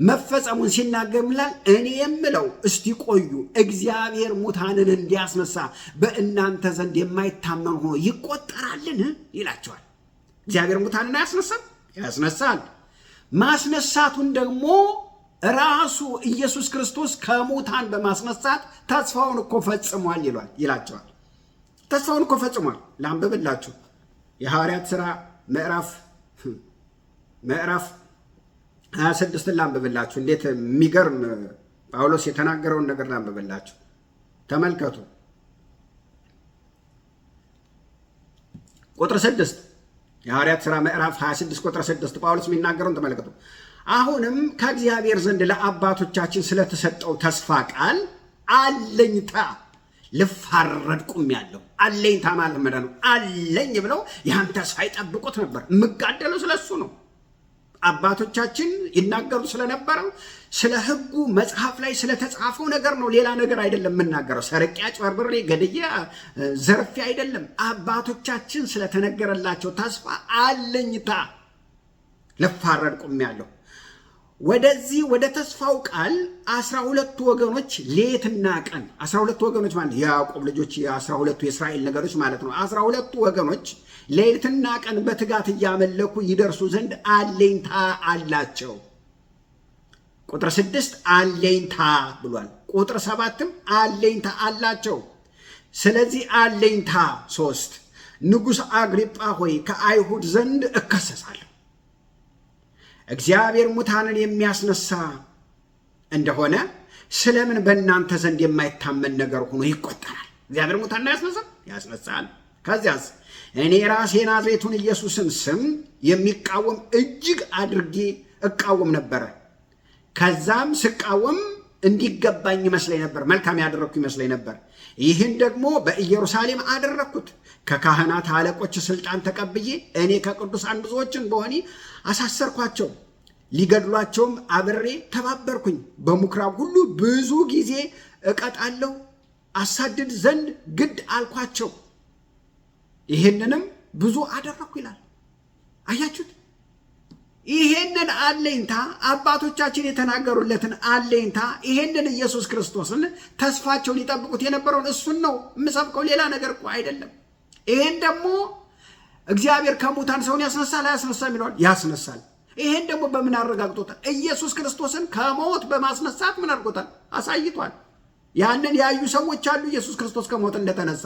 መፈጸሙን ሲናገር ይላል። እኔ የምለው እስቲ ቆዩ፣ እግዚአብሔር ሙታንን እንዲያስነሳ በእናንተ ዘንድ የማይታመን ሆኖ ይቆጠራልን ይላቸዋል። እግዚአብሔር ሙታንን አያስነሳም? ያስነሳል። ማስነሳቱን ደግሞ ራሱ ኢየሱስ ክርስቶስ ከሙታን በማስነሳት ተስፋውን እኮ ፈጽሟል ይላቸዋል። ተስፋውን እኮ ፈጽሟል። ላንብብላችሁ የሐዋርያት ሥራ ምዕራፍ 26 ላንብብላችሁ። እንዴት የሚገርም ጳውሎስ የተናገረውን ነገር ላንብብላችሁ። ተመልከቱ። ቁጥር 6 የሐዋርያት ሥራ ምዕራፍ 26 ቁጥር 6 ጳውሎስ የሚናገረውን ተመልከቱ። አሁንም ከእግዚአብሔር ዘንድ ለአባቶቻችን ስለተሰጠው ተስፋ ቃል አለኝታ ልፋረድ ቆሜያለሁ። አለኝታ ማለት ነው። አለኝ ብለው ያን ተስፋ ይጠብቁት ነበር። የምጋደለው ስለሱ ነው። አባቶቻችን ይናገሩ ስለነበረው ስለ ሕጉ መጽሐፍ ላይ ስለተጻፈው ነገር ነው። ሌላ ነገር አይደለም የምናገረው። ሰርቄ፣ አጭበርብሬ፣ ገድዬ፣ ዘርፌ አይደለም። አባቶቻችን ስለተነገረላቸው ተስፋ አለኝታ ልፋረድ ቆሜያለሁ። ወደዚህ ወደ ተስፋው ቃል 12 ወገኖች ሌትና ቀን 12 ወገኖች ማለት የያዕቆብ ልጆች የ12ቱ የእስራኤል ነገዶች ማለት ነው። 12 ወገኖች ሌትና ቀን በትጋት እያመለኩ ይደርሱ ዘንድ አለኝታ አላቸው። ቁጥር 6 አለኝታ ብሏል። ቁጥር 7ም አለኝታ አላቸው። ስለዚህ አለኝታ 3 ንጉሥ አግሪጳ ሆይ ከአይሁድ ዘንድ እከሰሳለሁ። እግዚአብሔር ሙታንን የሚያስነሳ እንደሆነ ስለምን በእናንተ ዘንድ የማይታመን ነገር ሆኖ ይቆጠራል? እግዚአብሔር ሙታንን ያስነሳል። ከዚያስ እኔ ራሴ ናዝሬቱን ኢየሱስን ስም የሚቃወም እጅግ አድርጌ እቃወም ነበረ። ከዛም ስቃወም እንዲገባኝ ይመስለኝ ነበር፣ መልካም ያደረግኩ ይመስለኝ ነበር። ይህን ደግሞ በኢየሩሳሌም አደረግኩት። ከካህናት አለቆች ስልጣን ተቀብዬ እኔ ከቅዱሳን ብዙዎችን በሆኒ አሳሰርኳቸው። ሊገድሏቸውም አብሬ ተባበርኩኝ። በምኩራብ ሁሉ ብዙ ጊዜ እቀጣለሁ፣ አሳድድ ዘንድ ግድ አልኳቸው። ይህንንም ብዙ አደረግኩ ይላል። አያችሁት? ይሄንን አለኝታ አባቶቻችን የተናገሩለትን አለኝታ ይሄንን ኢየሱስ ክርስቶስን ተስፋቸውን ይጠብቁት የነበረውን እሱን ነው የምሰብከው። ሌላ ነገር እኮ አይደለም። ይሄን ደግሞ እግዚአብሔር ከሙታን ሰውን ያስነሳል አያስነሳም ይለዋል። ያስነሳል። ይሄን ደግሞ በምን አረጋግጦታል? ኢየሱስ ክርስቶስን ከሞት በማስነሳት ምን አድርጎታል? አሳይቷል። ያንን ያዩ ሰዎች አሉ ኢየሱስ ክርስቶስ ከሞት እንደተነሳ።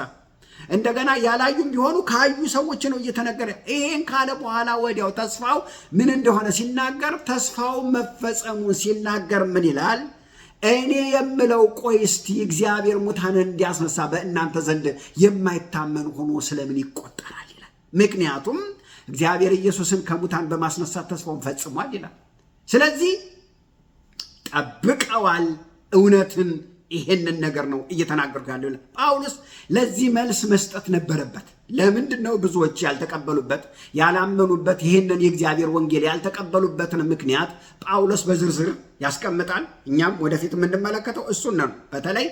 እንደገና ያላዩም ቢሆኑ ካዩ ሰዎች ነው እየተነገረ። ይሄን ካለ በኋላ ወዲያው ተስፋው ምን እንደሆነ ሲናገር፣ ተስፋው መፈጸሙን ሲናገር ምን ይላል? እኔ የምለው ቆይ እስቲ እግዚአብሔር ሙታንን እንዲያስነሳ በእናንተ ዘንድ የማይታመን ሆኖ ስለምን ይቆጠራል ይላል። ምክንያቱም እግዚአብሔር ኢየሱስን ከሙታን በማስነሳት ተስፋውን ፈጽሟል ይላል። ስለዚህ ጠብቀዋል እውነትን። ይሄንን ነገር ነው እየተናገርኩ ያለው። ጳውሎስ ለዚህ መልስ መስጠት ነበረበት። ለምንድን ነው ብዙዎች ያልተቀበሉበት ያላመኑበት ይሄንን የእግዚአብሔር ወንጌል ያልተቀበሉበትን ምክንያት ጳውሎስ በዝርዝር ያስቀምጣል። እኛም ወደፊት የምንመለከተው እሱን ነው። በተለይ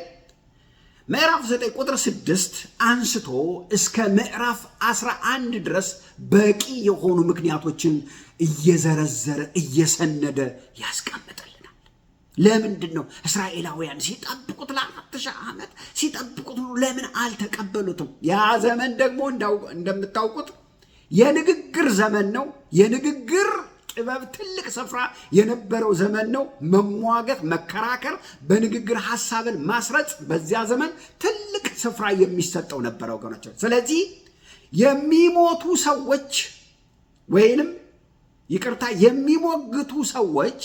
ምዕራፍ 9 ቁጥር 6 አንስቶ እስከ ምዕራፍ 11 ድረስ በቂ የሆኑ ምክንያቶችን እየዘረዘረ እየሰነደ ያስቀምጣል። ለምንድን ነው እስራኤላውያን ሲጠብቁት ለ4000 ዓመት ሲጠብቁት ለምን አልተቀበሉትም? ያ ዘመን ደግሞ እንደምታውቁት የንግግር ዘመን ነው። የንግግር ጥበብ ትልቅ ስፍራ የነበረው ዘመን ነው። መሟገት፣ መከራከር፣ በንግግር ሐሳብን ማስረጽ በዚያ ዘመን ትልቅ ስፍራ የሚሰጠው ነበር ወገኖች። ስለዚህ የሚሞቱ ሰዎች ወይንም የሚሞግቱ ሰዎች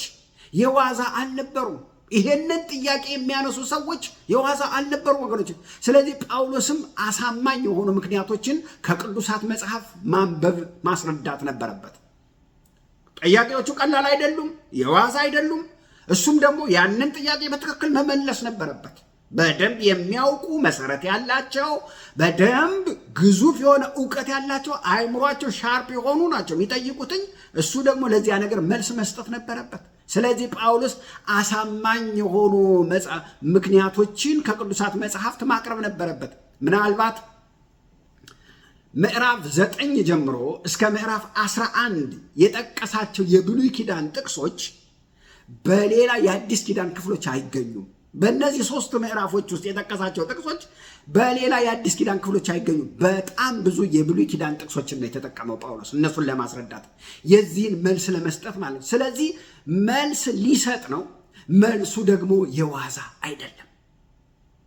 የዋዛ አልነበሩም። ይሄንን ጥያቄ የሚያነሱ ሰዎች የዋዛ አልነበሩ ወገኖች። ስለዚህ ጳውሎስም አሳማኝ የሆኑ ምክንያቶችን ከቅዱሳት መጽሐፍ ማንበብ ማስረዳት ነበረበት። ጥያቄዎቹ ቀላል አይደሉም፣ የዋዛ አይደሉም። እሱም ደግሞ ያንን ጥያቄ በትክክል መመለስ ነበረበት። በደንብ የሚያውቁ መሰረት ያላቸው በደንብ ግዙፍ የሆነ እውቀት ያላቸው አይምሯቸው ሻርፕ የሆኑ ናቸው የሚጠይቁትኝ። እሱ ደግሞ ለዚያ ነገር መልስ መስጠት ነበረበት። ስለዚህ ጳውሎስ አሳማኝ የሆኑ ምክንያቶችን ከቅዱሳት መጽሐፍት ማቅረብ ነበረበት። ምናልባት ምዕራፍ 9 ጀምሮ እስከ ምዕራፍ 11 የጠቀሳቸው የብሉይ ኪዳን ጥቅሶች በሌላ የአዲስ ኪዳን ክፍሎች አይገኙም። በእነዚህ 3 ምዕራፎች ውስጥ የጠቀሳቸው ጥቅሶች በሌላ የአዲስ ኪዳን ክፍሎች አይገኙም። በጣም ብዙ የብሉይ ኪዳን ጥቅሶችን ነው የተጠቀመው ጳውሎስ እነሱን ለማስረዳት የዚህን መልስ ለመስጠት ማለት ነው። ስለዚህ መልስ ሊሰጥ ነው። መልሱ ደግሞ የዋዛ አይደለም።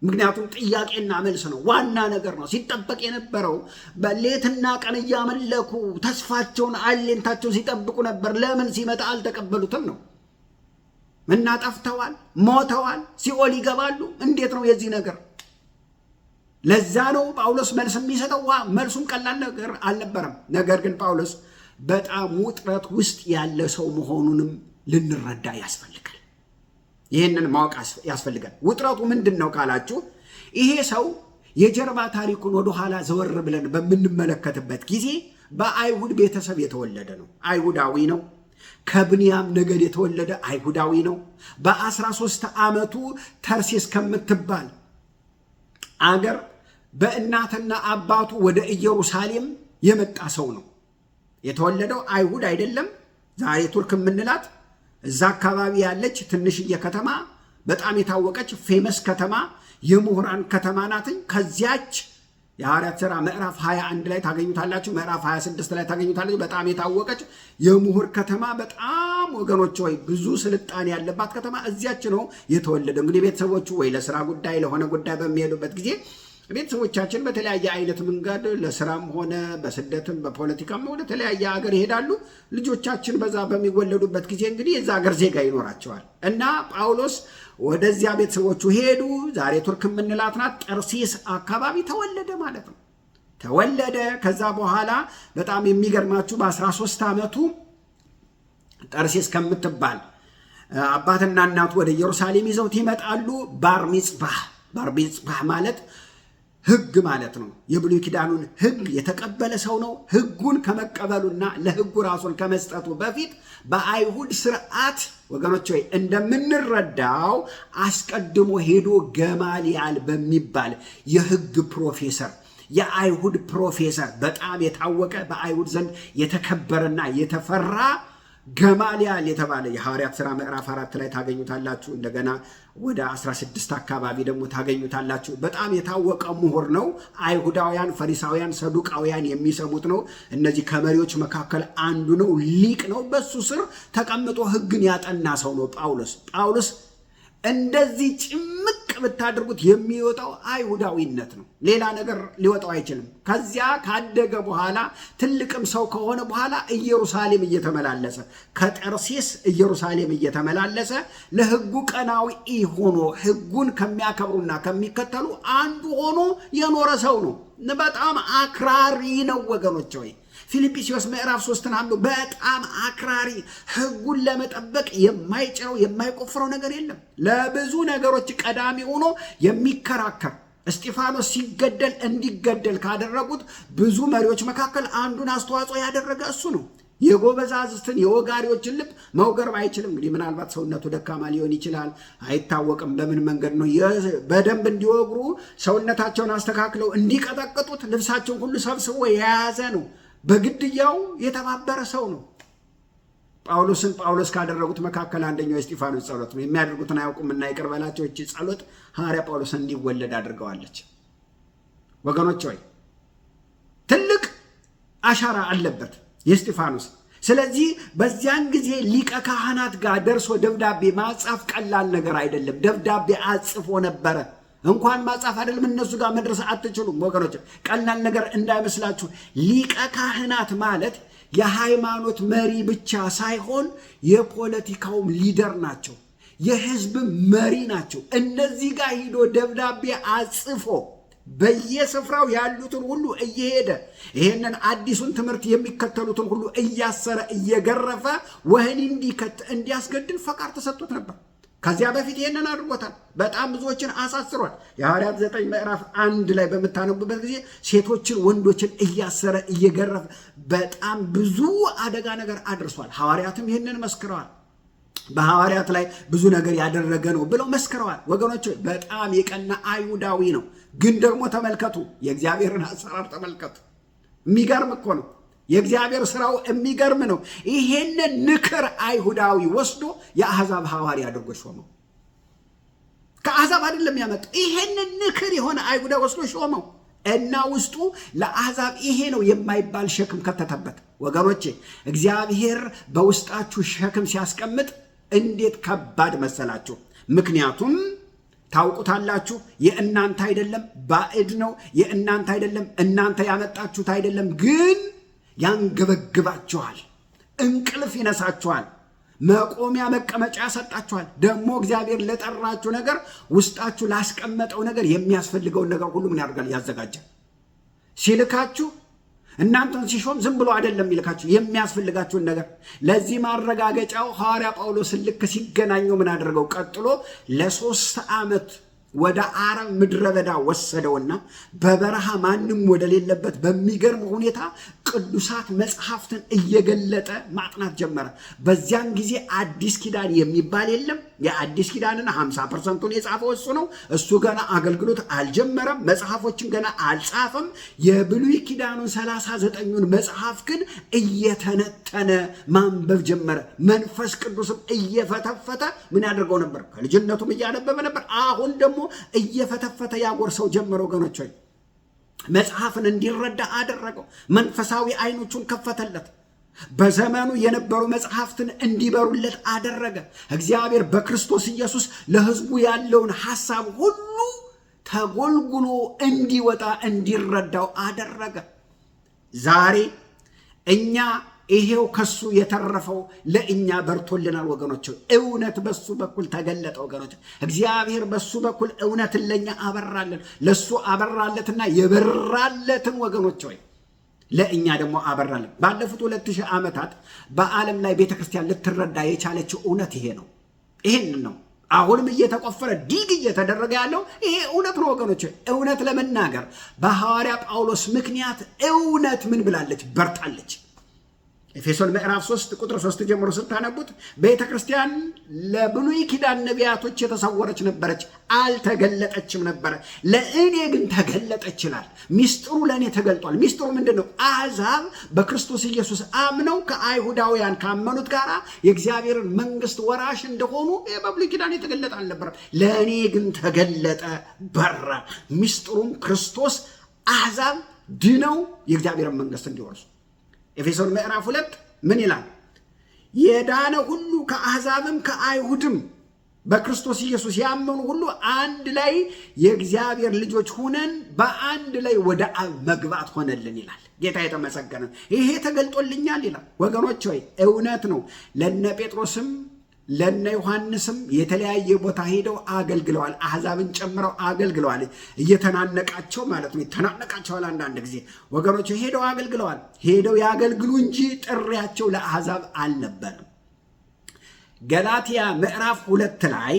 ምክንያቱም ጥያቄና መልስ ነው፣ ዋና ነገር ነው። ሲጠበቅ የነበረው በሌትና ቀን እያመለኩ ተስፋቸውን አለኝታቸውን ሲጠብቁ ነበር። ለምን ሲመጣ አልተቀበሉትም ነው። እና ጠፍተዋል፣ ሞተዋል፣ ሲኦል ይገባሉ። እንዴት ነው የዚህ ነገር? ለዛ ነው ጳውሎስ መልስ የሚሰጠው። መልሱም ቀላል ነገር አልነበረም። ነገር ግን ጳውሎስ በጣም ውጥረት ውስጥ ያለ ሰው መሆኑንም ልንረዳ ያስፈልጋል። ይህንን ማወቅ ያስፈልጋል። ውጥረቱ ምንድን ነው ካላችሁ፣ ይሄ ሰው የጀርባ ታሪኩን ወደ ኋላ ዘወር ብለን በምንመለከትበት ጊዜ በአይሁድ ቤተሰብ የተወለደ ነው። አይሁዳዊ ነው። ከብንያም ነገድ የተወለደ አይሁዳዊ ነው። በ13 ዓመቱ ተርሴስ ከምትባል አገር በእናትና አባቱ ወደ ኢየሩሳሌም የመጣ ሰው ነው። የተወለደው አይሁድ አይደለም። ዛሬ ቱርክ የምንላት እዛ አካባቢ ያለች ትንሽዬ ከተማ፣ በጣም የታወቀች ፌመስ ከተማ፣ የምሁራን ከተማ ናትኝ። ከዚያች የሐዋርያት ሥራ ምዕራፍ 21 ላይ ታገኙታላችሁ፣ ምዕራፍ 26 ላይ ታገኙታላችሁ። በጣም የታወቀች የምሁር ከተማ፣ በጣም ወገኖች ወይ ብዙ ስልጣኔ ያለባት ከተማ፣ እዚያች ነው የተወለደው። እንግዲህ ቤተሰቦቹ ወይ ለስራ ጉዳይ ለሆነ ጉዳይ በሚሄዱበት ጊዜ ቤተሰቦቻችን በተለያየ አይነት መንገድ ለስራም ሆነ በስደትም በፖለቲካም ወደ ተለያየ ሀገር ይሄዳሉ። ልጆቻችን በዛ በሚወለዱበት ጊዜ እንግዲህ የዛ ሀገር ዜጋ ይኖራቸዋል እና ጳውሎስ ወደዚያ ቤተሰቦቹ ሄዱ። ዛሬ ቱርክ የምንላት ናት። ጠርሴስ አካባቢ ተወለደ ማለት ነው። ተወለደ። ከዛ በኋላ በጣም የሚገርማችሁ በ13 ዓመቱ ጠርሴስ ከምትባል አባትና እናቱ ወደ ኢየሩሳሌም ይዘውት ይመጣሉ። ባርሚጽባህ ማለት ሕግ ማለት ነው። የብሉይ ኪዳኑን ሕግ የተቀበለ ሰው ነው። ሕጉን ከመቀበሉና ለሕጉ ራሱን ከመስጠቱ በፊት በአይሁድ ስርዓት ወገኖች ወይ እንደምንረዳው አስቀድሞ ሄዶ ገማልያል በሚባል የሕግ ፕሮፌሰር የአይሁድ ፕሮፌሰር በጣም የታወቀ በአይሁድ ዘንድ የተከበረና የተፈራ ገማልያል የተባለ የሐዋርያት ሥራ ምዕራፍ 4 ላይ ታገኙታላችሁ። እንደገና ወደ 16 አካባቢ ደግሞ ታገኙታላችሁ። በጣም የታወቀ ምሁር ነው። አይሁዳውያን፣ ፈሪሳውያን፣ ሰዱቃውያን የሚሰሙት ነው። እነዚህ ከመሪዎች መካከል አንዱ ነው። ሊቅ ነው። በሱ ስር ተቀምጦ ሕግን ያጠና ሰው ነው ጳውሎስ። እንደዚህ ጭምቅ ብታደርጉት የሚወጣው አይሁዳዊነት ነው። ሌላ ነገር ሊወጣው አይችልም። ከዚያ ካደገ በኋላ ትልቅም ሰው ከሆነ በኋላ ኢየሩሳሌም እየተመላለሰ ከጠርሴስ ኢየሩሳሌም እየተመላለሰ ለሕጉ ቀናዊ ሆኖ ሕጉን ከሚያከብሩና ከሚከተሉ አንዱ ሆኖ የኖረ ሰው ነው። በጣም አክራሪ ነው ወገኖች ሆይ ፊልጵስዩስ ምዕራፍ 3 አንዱ በጣም አክራሪ፣ ሕጉን ለመጠበቅ የማይጭረው የማይቆፍረው ነገር የለም። ለብዙ ነገሮች ቀዳሚ ሆኖ የሚከራከር እስጢፋኖስ ሲገደል እንዲገደል ካደረጉት ብዙ መሪዎች መካከል አንዱን አስተዋጽኦ ያደረገ እሱ ነው። የጎበዛዝትን የወጋሪዎችን ልብ መውገር አይችልም። እንግዲህ ምናልባት ሰውነቱ ደካማ ሊሆን ይችላል፣ አይታወቅም በምን መንገድ ነው። በደንብ እንዲወግሩ ሰውነታቸውን አስተካክለው እንዲቀጠቅጡት ልብሳቸውን ሁሉ ሰብስቦ የያዘ ነው። በግድያው የተባበረ ሰው ነው። ጳውሎስ ካደረጉት መካከል አንደኛው የእስጢፋኖስ ጸሎት ነው። የሚያደርጉትን አያውቁምና ይቅር በላቸው። እቺ ጸሎት ሐዋርያ ጳውሎስ እንዲወለድ አድርገዋለች። ወገኖች ሆይ ትልቅ አሻራ አለበት የእስጢፋኖስ። ስለዚህ በዚያን ጊዜ ሊቀ ካህናት ጋር ደርሶ ደብዳቤ ማጻፍ ቀላል ነገር አይደለም። ደብዳቤ አጽፎ ነበረ። እንኳን ማጻፍ አይደለም እነሱ ጋር መድረስ አትችሉም ወገኖች። ቀላል ነገር እንዳይመስላችሁ። ሊቀ ካህናት ማለት የሃይማኖት መሪ ብቻ ሳይሆን የፖለቲካውም ሊደር ናቸው፣ የህዝብ መሪ ናቸው። እነዚህ ጋር ሂዶ ደብዳቤ አጽፎ በየስፍራው ያሉትን ሁሉ እየሄደ ይሄንን አዲሱን ትምህርት የሚከተሉትን ሁሉ እያሰረ እየገረፈ ወህኒ እንዲያስገድል ፈቃድ ተሰጥቶት ነበር። ከዚያ በፊት ይሄንን አድርጎታል። በጣም ብዙዎችን አሳስሯል። የሐዋርያት 9 ምዕራፍ 1 ላይ በምታነቡበት ጊዜ ሴቶችን፣ ወንዶችን እያሰረ እየገረፈ በጣም ብዙ አደጋ ነገር አድርሷል። ሐዋርያትም ይሄንን መስክረዋል። በሐዋርያት ላይ ብዙ ነገር ያደረገ ነው ብለው መስክረዋል። ወገኖች በጣም የቀና አይሁዳዊ ነው። ግን ደግሞ ተመልከቱ፣ የእግዚአብሔርን አሰራር ተመልከቱ። የሚገርም እኮ ነው። የእግዚአብሔር ስራው የሚገርም ነው። ይሄንን ንክር አይሁዳዊ ወስዶ የአሕዛብ ሐዋርያ አድርጎ ሾመው። ከአሕዛብ አይደለም ያመጣው። ይሄንን ንክር የሆነ አይሁዳዊ ወስዶ ሾመው እና ውስጡ ለአሕዛብ ይሄ ነው የማይባል ሸክም ከተተበት። ወገኖቼ እግዚአብሔር በውስጣችሁ ሸክም ሲያስቀምጥ እንዴት ከባድ መሰላችሁ። ምክንያቱም ታውቁታላችሁ፣ የእናንተ አይደለም፣ ባዕድ ነው። የእናንተ አይደለም፣ እናንተ ያመጣችሁት አይደለም። ግን ያንገበግባችኋል፣ እንቅልፍ ይነሳችኋል፣ መቆሚያ መቀመጫ ያሰጣችኋል። ደግሞ እግዚአብሔር ለጠራችሁ ነገር፣ ውስጣችሁ ላስቀመጠው ነገር የሚያስፈልገውን ነገር ሁሉ ምን ያደርጋል? ያዘጋጃል። ሲልካችሁ እናንተን ሲሾም ዝም ብሎ አይደለም ይልካችሁ፣ የሚያስፈልጋችሁን ነገር። ለዚህ ማረጋገጫው ሐዋርያ ጳውሎስን ልክ ሲገናኘው ምን አደረገው? ቀጥሎ ለ3 ዓመት ወደ አረብ ምድረ በዳ ወሰደውና በበረሃ ማንም ወደሌለበት በሚገርም ሁኔታ ቅዱሳት መጽሐፍትን እየገለጠ ማጥናት ጀመረ። በዚያን ጊዜ አዲስ ኪዳን የሚባል የለም። የአዲስ ኪዳንን 50%ን የጻፈው እሱ ነው። እሱ ገና አገልግሎት አልጀመረም። መጽሐፎችን ገና አልጻፈም። የብሉይ ኪዳኑን 39ን መጽሐፍ ግን እየተነተነ ማንበብ ጀመረ። መንፈስ ቅዱስም እየፈተፈተ ምን ያደርገው ነበር? ከልጅነቱም እያነበበ ነበር። አሁን ደግሞ እየፈተፈተ ያጎርሰው ጀመረ። ወገኖች ሆይ መጽሐፍን እንዲረዳ አደረገው። መንፈሳዊ አይኖቹን ከፈተለት። በዘመኑ የነበሩ መጽሐፍትን እንዲበሩለት አደረገ። እግዚአብሔር በክርስቶስ ኢየሱስ ለሕዝቡ ያለውን ሐሳብ ሁሉ ተጎልጉሎ እንዲወጣ እንዲረዳው አደረገ። ዛሬ እኛ ይሄው ከሱ የተረፈው ለእኛ በርቶልናል ወገኖች። እውነት በሱ በኩል ተገለጠ ወገኖች። እግዚአብሔር በሱ በኩል እውነትን ለኛ አበራለን። ለሱ አበራለትና የበራለትን ወገኖች ሆይ ለእኛ ደግሞ አበራለን። ባለፉት 2000 ዓመታት በዓለም ላይ ቤተክርስቲያን ልትረዳ የቻለችው እውነት ይሄ ነው። ይሄን ነው አሁንም እየተቆፈረ ዲግ እየተደረገ ያለው ይሄ እውነት ነው ወገኖች። እውነት ለመናገር በሐዋርያ ጳውሎስ ምክንያት እውነት ምን ብላለች? በርታለች። ኤፌሶን ምዕራፍ 3 ቁጥር 3 ጀምሮ ስታነቡት ቤተክርስቲያን ለብሉይ ኪዳን ነቢያቶች የተሰወረች ነበረች፣ አልተገለጠችም ነበረ። ለእኔ ግን ተገለጠች ይላል። ሚስጥሩ ለእኔ ተገልጧል። ሚስጥሩ ምንድን ነው? አሕዛብ በክርስቶስ ኢየሱስ አምነው ከአይሁዳውያን ካመኑት ጋር የእግዚአብሔርን መንግስት ወራሽ እንደሆኑ በብሉይ ኪዳን የተገለጠ አልነበረም። ለእኔ ግን ተገለጠ፣ በራ። ሚስጥሩም ክርስቶስ አሕዛብ ድነው የእግዚአብሔርን መንግስት እንዲወርሱ። ኤፌሶን ምዕራፍ 2 ምን ይላል? የዳነ ሁሉ ከአሕዛብም ከአይሁድም በክርስቶስ ኢየሱስ ያመኑ ሁሉ አንድ ላይ የእግዚአብሔር ልጆች ሆነን በአንድ ላይ ወደ አብ መግባት ሆነልን ይላል። ጌታ የተመሰገነ። ይሄ ተገልጦልኛል ይላል ወገኖች ሆይ እውነት ነው። ለነ ጴጥሮስም ለነ ዮሐንስም የተለያየ ቦታ ሄደው አገልግለዋል። አሕዛብን ጨምረው አገልግለዋል። እየተናነቃቸው ማለት ነው። ይተናነቃቸዋል አንዳንድ ጊዜ ወገኖች ሄደው አገልግለዋል። ሄደው ያገልግሉ እንጂ ጥሪያቸው ለአሕዛብ አልነበረም። ገላትያ ምዕራፍ 2 ላይ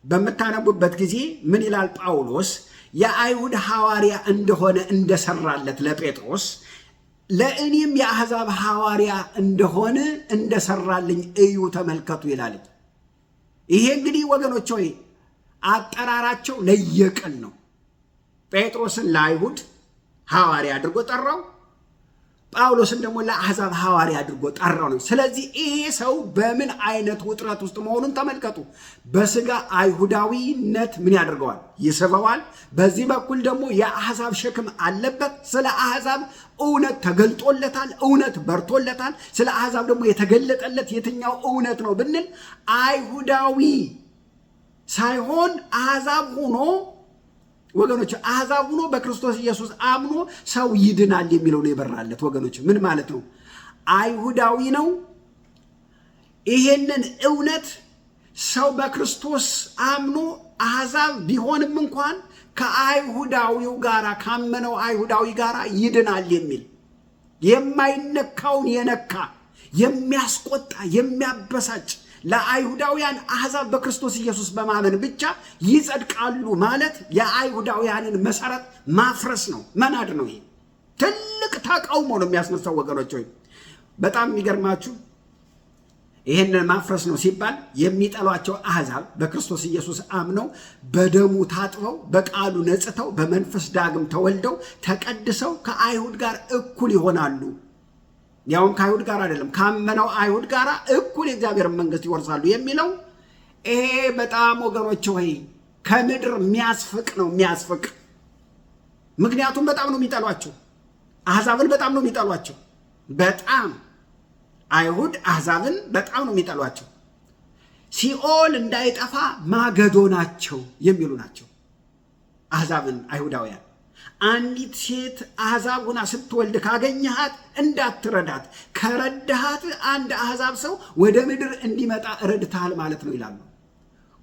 በምታነቡበት ጊዜ ምን ይላል ጳውሎስ? የአይሁድ ሐዋርያ እንደሆነ እንደሰራለት ለጴጥሮስ ለእኔም የአሕዛብ ሐዋርያ እንደሆነ እንደሰራልኝ እዩ ተመልከቱ ይላል። ይሄ እንግዲህ ወገኖች ሆይ አጠራራቸው ለየቅል ነው። ጴጥሮስን ለአይሁድ ሐዋርያ አድርጎ ጠራው፣ ጳውሎስን ደግሞ ለአሕዛብ ሐዋርያ አድርጎ ጠራው ነው። ስለዚህ ይሄ ሰው በምን አይነት ውጥረት ውስጥ መሆኑን ተመልከቱ። በስጋ አይሁዳዊነት ምን ያደርገዋል? ይስበዋል። በዚህ በኩል ደግሞ የአሕዛብ ሸክም አለበት። ስለ አሕዛብ እውነት ተገልጦለታል፣ እውነት በርቶለታል። ስለ አሕዛብ ደግሞ የተገለጠለት የትኛው እውነት ነው ብንል አይሁዳዊ ሳይሆን አሕዛብ ሆኖ ወገኖች አሕዛብ ሆኖ በክርስቶስ ኢየሱስ አምኖ ሰው ይድናል የሚለው ነው የበራለት። ወገኖች ምን ማለት ነው? አይሁዳዊ ነው። ይሄንን እውነት ሰው በክርስቶስ አምኖ አሕዛብ ቢሆንም እንኳን ከአይሁዳዊው ጋር ካመነው አይሁዳዊ ጋር ይድናል የሚል የማይነካውን የነካ የሚያስቆጣ የሚያበሳጭ ለአይሁዳውያን አሕዛብ በክርስቶስ ኢየሱስ በማመን ብቻ ይጸድቃሉ ማለት የአይሁዳውያንን መሰረት ማፍረስ ነው፣ መናድ ነው። ይሄ ትልቅ ተቃውሞ ነው የሚያስነሳው ወገኖች ሆይ። በጣም የሚገርማችሁ ይሄንን ማፍረስ ነው ሲባል የሚጠሏቸው አሕዛብ በክርስቶስ ኢየሱስ አምነው በደሙ ታጥበው በቃሉ ነጽተው በመንፈስ ዳግም ተወልደው ተቀድሰው ከአይሁድ ጋር እኩል ይሆናሉ። ያውም ከአይሁድ ጋር አይደለም፣ ካመነው አይሁድ ጋር እኩል የእግዚአብሔር መንግስት ይወርሳሉ የሚለው ይሄ በጣም ወገኖች ሆይ ከምድር የሚያስፍቅ ነው፣ የሚያስፍቅ። ምክንያቱም በጣም ነው የሚጠሏቸው፣ አሕዛብን በጣም ነው የሚጠሏቸው። በጣም አይሁድ አሕዛብን በጣም ነው የሚጠሏቸው። ሲኦል እንዳይጠፋ ማገዶ ናቸው የሚሉ ናቸው አሕዛብን አይሁዳውያን። አንዲት ሴት አሕዛብ ሆና ስትወልድ ካገኘሃት እንዳትረዳት፣ ከረዳሃት አንድ አሕዛብ ሰው ወደ ምድር እንዲመጣ ረድተሃል ማለት ነው ይላሉ።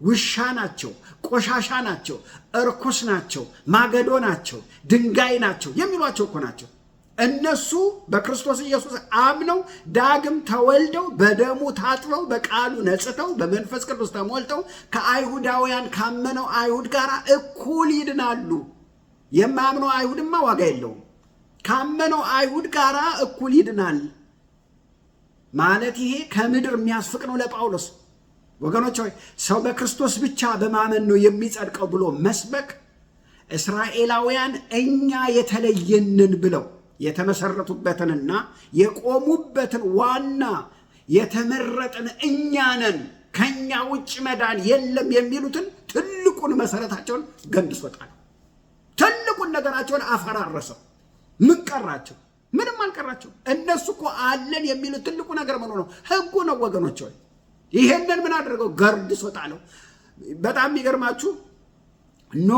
ውሻ ናቸው፣ ቆሻሻ ናቸው፣ እርኩስ ናቸው፣ ማገዶ ናቸው፣ ድንጋይ ናቸው የሚሏቸው እኮ ናቸው። እነሱ በክርስቶስ ኢየሱስ አምነው ዳግም ተወልደው በደሙ ታጥበው በቃሉ ነጽተው በመንፈስ ቅዱስ ተሞልተው ከአይሁዳውያን ካመነው አይሁድ ጋር እኩል ይድናሉ። የማምነው አይሁድማ ዋጋ የለውም። ካመነው አይሁድ ጋር እኩል ይድናል ማለት ይሄ ከምድር የሚያስፍቅ ነው ለጳውሎስ። ወገኖች ሆይ ሰው በክርስቶስ ብቻ በማመን ነው የሚጸድቀው ብሎ መስበክ እስራኤላውያን እኛ የተለየንን ብለው የተመሰረቱበትንና የቆሙበትን ዋና የተመረጥን እኛ ነን፣ ከኛ ውጭ መዳን የለም የሚሉትን ትልቁን መሰረታቸውን ገንድሶታል። ትልቁን ነገራቸውን አፈራረሰው። ምን ቀራቸው? ምንም አልቀራቸው። እነሱ እኮ አለን የሚሉት ትልቁ ነገር ምን ነው? ሕጉ ነው ወገኖች ሆይ። ይሄንን ምን አደረገው? ገርድሶታለው። በጣም የሚገርማችሁ ኖ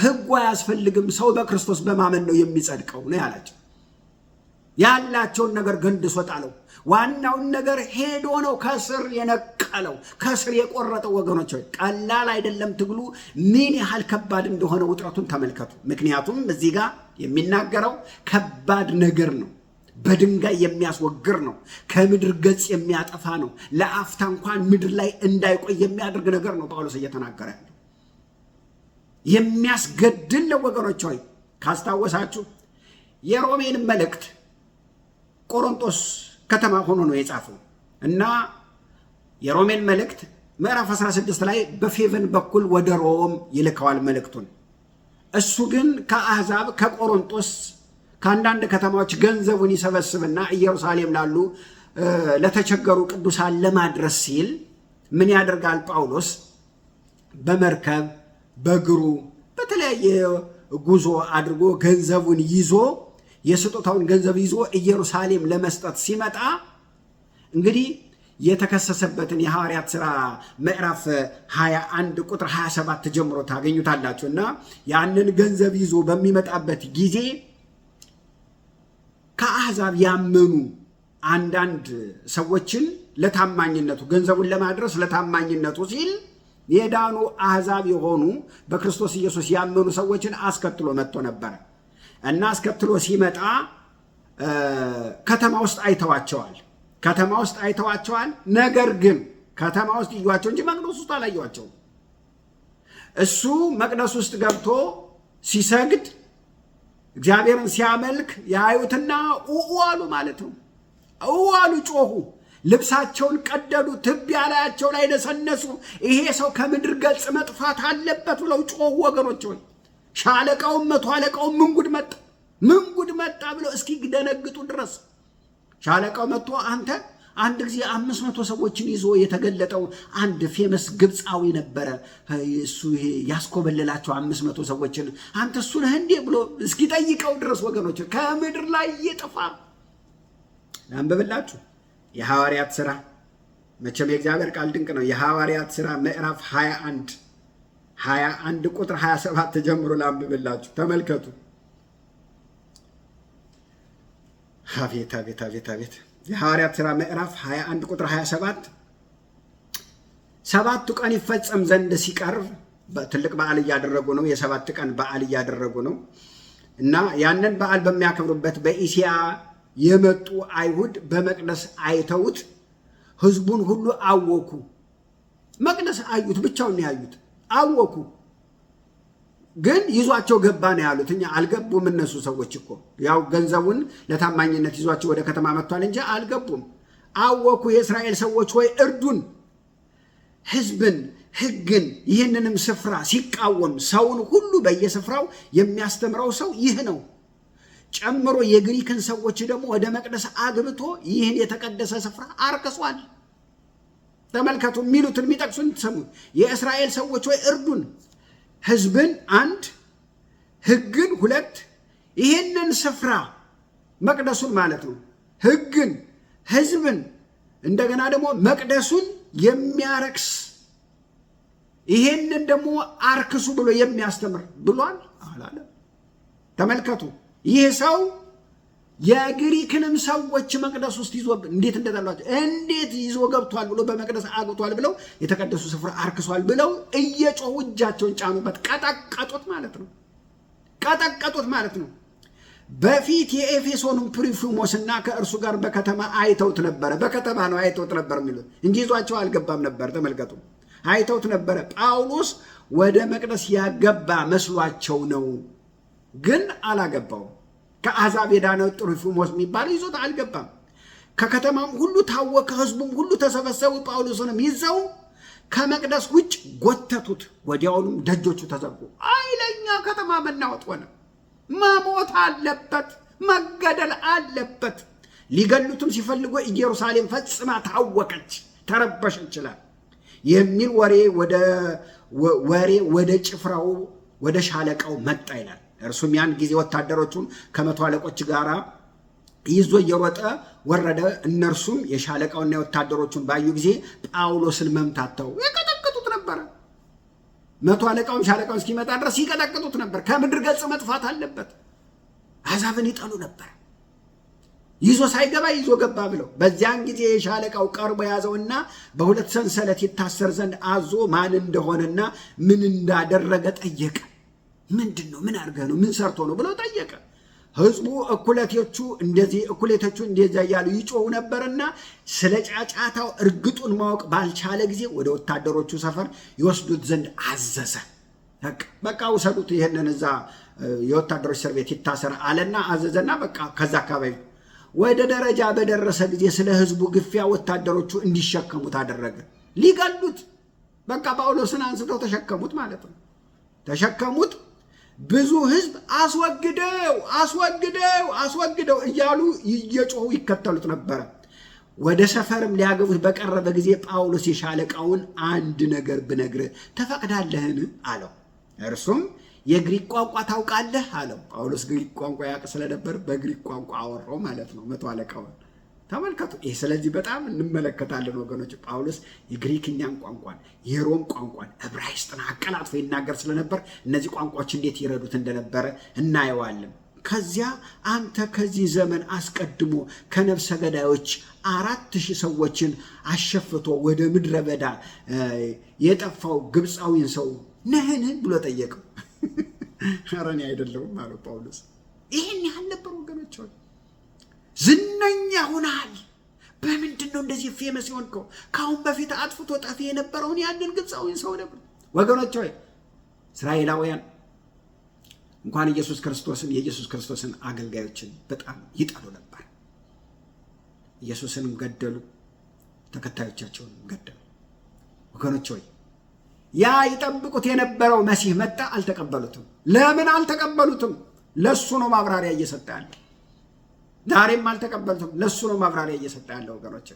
ሕጉ አያስፈልግም፣ ሰው በክርስቶስ በማመን ነው የሚጸድቀው ነው ያላቸው። ያላቸውን ነገር ገንድሶታለው። ዋናውን ነገር ሄዶ ነው ከስር የነቀለው፣ ከስር የቆረጠው። ወገኖች ሆይ ቀላል አይደለም ትግሉ። ምን ያህል ከባድ እንደሆነ ውጥረቱን ተመልከቱ። ምክንያቱም እዚህ ጋር የሚናገረው ከባድ ነገር ነው። በድንጋይ የሚያስወግር ነው። ከምድር ገጽ የሚያጠፋ ነው። ለአፍታ እንኳን ምድር ላይ እንዳይቆይ የሚያደርግ ነገር ነው ጳውሎስ እየተናገረ ያለው። የሚያስገድል ነው ወገኖች ሆይ። ካስታወሳችሁ የሮሜን መልእክት ቆሮንቶስ ከተማ ሆኖ ነው የጻፈው እና የሮሜን መልእክት ምዕራፍ 16 ላይ በፌቨን በኩል ወደ ሮም ይልከዋል መልእክቱን። እሱ ግን ከአሕዛብ ከቆሮንቶስ ከአንዳንድ ከተማዎች ገንዘቡን ይሰበስብና ኢየሩሳሌም ላሉ ለተቸገሩ ቅዱሳን ለማድረስ ሲል ምን ያደርጋል ጳውሎስ? በመርከብ በእግሩ በተለያየ ጉዞ አድርጎ ገንዘቡን ይዞ የስጦታውን ገንዘብ ይዞ ኢየሩሳሌም ለመስጠት ሲመጣ እንግዲህ የተከሰሰበትን የሐዋርያት ሥራ ምዕራፍ 21 ቁጥር 27 ጀምሮ ታገኙታላችሁ። እና ያንን ገንዘብ ይዞ በሚመጣበት ጊዜ ከአሕዛብ ያመኑ አንዳንድ ሰዎችን ለታማኝነቱ ገንዘቡን ለማድረስ ለታማኝነቱ ሲል የዳኑ አሕዛብ የሆኑ በክርስቶስ ኢየሱስ ያመኑ ሰዎችን አስከትሎ መጥቶ ነበረ እና አስከትሎ ሲመጣ ከተማ ውስጥ አይተዋቸዋል። ነገር ግን ከተማ ውስጥ ይዩዋቸው እንጂ መቅደስ ውስጥ አላዩዋቸውም። እሱ መቅደስ ውስጥ ገብቶ ሲሰግድ እግዚአብሔርን ሲያመልክ ያዩትና አሉ ማለት ነው። አሉ፣ ጮሁ፣ ልብሳቸውን ቀደዱ፣ ትቢያ ላያቸው ላይ ነሰነሱ። ይሄ ሰው ከምድር ገጽ መጥፋት አለበት ብለው ጮሁ። ወገኖች ሆይ ሻለቃውም መቶ አለቃውም ምን ጉድ መጣ ብለው እስኪ ደነግጡ ድረስ ሻለቃው መጥቶ አንተ አንድ ጊዜ 500 ሰዎችን ይዞ የተገለጠው አንድ ፌመስ ግብፃዊ ነበረ፣ እሱ ይሄ ያስኮበለላቸው 500 ሰዎችን አንተ እሱ ነህ እንዴ ብሎ እስኪ ጠይቀው ድረስ ወገኖች ከምድር ላይ እየጠፋ አንብብላችሁ የሐዋርያት ሥራ። መቼም የእግዚአብሔር ቃል ድንቅ ነው። የሐዋርያት ሥራ ምዕራፍ 21 ቁጥር 27 ጀምሮ ላንብብላችሁ። ተመልከቱ። አቤት የሐዋርያት ሥራ ምዕራፍ 21 ቁጥር 27 7ቱ ቀን ይፈጸም ዘንድ ሲቀርብ ትልቅ በዓል እያደረጉ ነው። የ7 ቀን በዓል እያደረጉ ነው እና ያንን በዓል በሚያከብሩበት በኢስያ የመጡ አይሁድ በመቅደስ አይተውት ሕዝቡን ሁሉ አወኩ። መቅደስ አዩት፣ ብቻውን ያዩት አወኩ። ግን ይዟቸው ገባ ነው ያሉት። እኛ አልገቡም። እነሱ ሰዎች እኮ ያው ገንዘቡን ለታማኝነት ይዟቸው ወደ ከተማ መጥቷል እንጂ አልገቡም። አወኩ። የእስራኤል ሰዎች ሆይ እርዱን። ሕዝብን፣ ሕግን፣ ይህንንም ስፍራ ሲቃወም ሰውን ሁሉ በየስፍራው የሚያስተምረው ሰው ይህ ነው። ጨምሮ የግሪክን ሰዎች ደግሞ ወደ መቅደስ አግብቶ ይህን የተቀደሰ ስፍራ አርክሷል። ተመልከቱ። የሚሉትን የሚጠቅሱን ትሰሙ። የእስራኤል ሰዎች ሆይ እርዱን። ሕዝብን 1፣ ሕግን 2፣ ይህንን ስፍራ መቅደሱን ማለት ነው። ሕግን፣ ሕዝብን፣ እንደገና ደግሞ መቅደሱን የሚያረክስ ይሄንን ደግሞ አርክሱ ብሎ የሚያስተምር ብሏል አላለም? ተመልከቱ። ይህ ሰው የግሪክንም ሰዎች መቅደስ ውስጥ ይዞ እንዴት እንደጠሏቸው እንዴት ይዞ ገብቷል ብሎ በመቅደስ አግብቷል ብለው የተቀደሱ ስፍራ አርክሷል ብለው እየጮሁ እጃቸውን ጫኑበት። ቀጠቀጡት ማለት ነው። በፊት የኤፌሶንን ፕሪፉሞስና ከእርሱ ጋር በከተማ አይተውት ነበረ። በከተማ ነው አይተውት ነበር የሚሉት እንጂ ይዟቸው አልገባም ነበር። ተመልከቱ፣ አይተውት ነበረ። ጳውሎስ ወደ መቅደስ ያገባ መስሏቸው ነው፣ ግን አላገባውም። ከአሕዛብ የዳነው ፕሪፉሞስ የሚባለው ይዞት አልገባም። ከከተማም ሁሉ ታወከ፣ ሕዝቡም ሁሉ ተሰበሰቡ። ጳውሎስንም ይዘው ከመቅደስ ውጭ ጎተቱት። ወዲያውኑም ደጆቹ ተዘጉ። ኃይለኛ ከተማ መናወጥ ሆነ። መሞት አለበት፣ መገደል አለበት። ሊገሉትም ሲፈልጉ ኢየሩሳሌም ፈጽማ ታወከች፣ ተረበሸች ይችላል የሚል ወሬ ወደ ጭፍራው ወደ ሻለቃው መጣ ይላል። እርሱም ያን ጊዜ ወታደሮቹን ከመቶ አለቆች ጋር ይዞ እየሮጠ ወረደ። እነርሱም የሻለቃውና የወታደሮቹን ባዩ ጊዜ ጳውሎስን መምታተው ይቀጠቅጡት ነበረ። መቶ አለቃውን ሻለቃውን እስኪመጣ ድረስ ይቀጠቅጡት ነበር። ከምድር ገጽ መጥፋት አለበት። አሕዛብን ይጠሉ ነበር። ይዞ ሳይገባ ይዞ ገባ ብለው። በዚያን ጊዜ የሻለቃው ቀርቦ ያዘውና በሁለት ሰንሰለት ይታሰር ዘንድ አዞ ማን እንደሆነና ምን እንዳደረገ ጠየቀ። ምንድን ነው? ምን አድርገህ ነው? ምን ሰርቶ ነው ብለው ጠየቀ። ሕዝቡ እኩሌቶቹ እንደዚያ እያሉ ይጮሁ ነበርና ስለ ጫጫታው እርግጡን ማወቅ ባልቻለ ጊዜ ወደ ወታደሮቹ ሰፈር ይወስዱት ዘንድ አዘዘ። በቃ ውሰዱት፣ ይህንን እዛ የወታደሮች እስር ቤት ይታሰር አለና አዘዘና በቃ ከዛ አካባቢ ወደ ደረጃ በደረሰ ጊዜ ስለ ሕዝቡ ግፊያ ወታደሮቹ እንዲሸከሙት አደረገ። ሊገሉት በቃ ጳውሎስን አንስተው ተሸከሙት ማለት ነው። ተሸከሙት። ብዙ ሕዝብ አስወግደው እያሉ እየጮሁ ይከተሉት ነበረ። ወደ ሰፈርም ሊያገቡት በቀረበ ጊዜ ጳውሎስ የሻለቃውን አንድ ነገር ብነግርህ ተፈቅዳለህን አለው። እርሱም የግሪክ ቋንቋ ታውቃለህ አለው። ጳውሎስ ግሪክ ቋንቋ ያውቅ ስለነበር በግሪክ ቋንቋ አወራው ማለት ነው መቶ አለቃውን። ተመልከቱ። ይህ ስለዚህ በጣም እንመለከታለን ወገኖች። ጳውሎስ የግሪክኛን ቋንቋን፣ የሮም ቋንቋን፣ ዕብራይስጥን አቀላጥፎ ይናገር ስለነበር እነዚህ ቋንቋዎች እንዴት ይረዱት እንደነበረ እናየዋለን። ከዚያ አንተ ከዚህ ዘመን አስቀድሞ ከነፍሰ ገዳዮች 4000 ሰዎችን አሸፍቶ ወደ ምድረ በዳ የጠፋው ግብፃዊን ሰው ነህን ብሎ ጠየቀው። ኧረ እኔ አይደለሁም አለው ጳውሎስ። ይህን ያህል ነበር ወገኖች። ዝነኛ ሆናል። በምንድን ነው እንደዚህ ፌመስ የሆንከው? ከአሁን በፊት አጥፍቶ ጠፊ የነበረውን ያንን ግብፃዊን ሰው ነበር። ወገኖች ሆይ እስራኤላውያን እንኳን የኢየሱስ ክርስቶስን አገልጋዮችን በጣም ይጠሉ ነበር። ኢየሱስንም ገደሉ፣ ተከታዮቻቸውንም ገደሉ። ወገኖች ሆይ ያ ይጠብቁት የነበረው መሲህ መጣ፣ አልተቀበሉትም። ለምን አልተቀበሉትም? ለሱ ነው ማብራሪያ እየሰጠ ያለ። ዛሬም አልተቀበሉትም። ለሱ ነው ማብራሪያ እየሰጠ ያለ። ወገኖች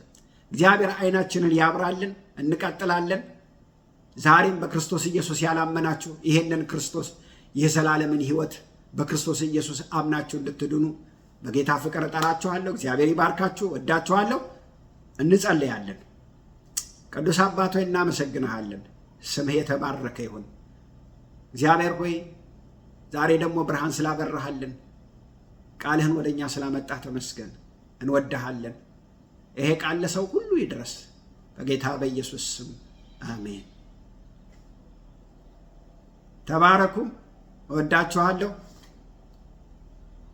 እግዚአብሔር አይናችንን ያብራልን። እንቀጥላለን። ዛሬም በክርስቶስ ኢየሱስ ያላመናችሁ ይሄንን ክርስቶስ የዘላለምን ሕይወት በክርስቶስ ኢየሱስ አምናችሁ እንድትድኑ በጌታ ፍቅር እጠራችኋለሁ። እግዚአብሔር ይባርካችሁ። ወዳችኋለሁ። እንጸልያለን። ቅዱስ አባት ሆይ እናመሰግንሃለን። ስምህ የተባረከ ይሁን። እግዚአብሔር ሆይ ዛሬ ደግሞ ብርሃን ስላበራሃልን፣ ቃልህን ወደኛ ስላመጣህ ተመስገን። እንወድሃለን። ይሄ ቃል ለሰው ሁሉ ይድረስ በጌታ በኢየሱስ ስም አሜን። ተባረኩ። እወዳችኋለሁ።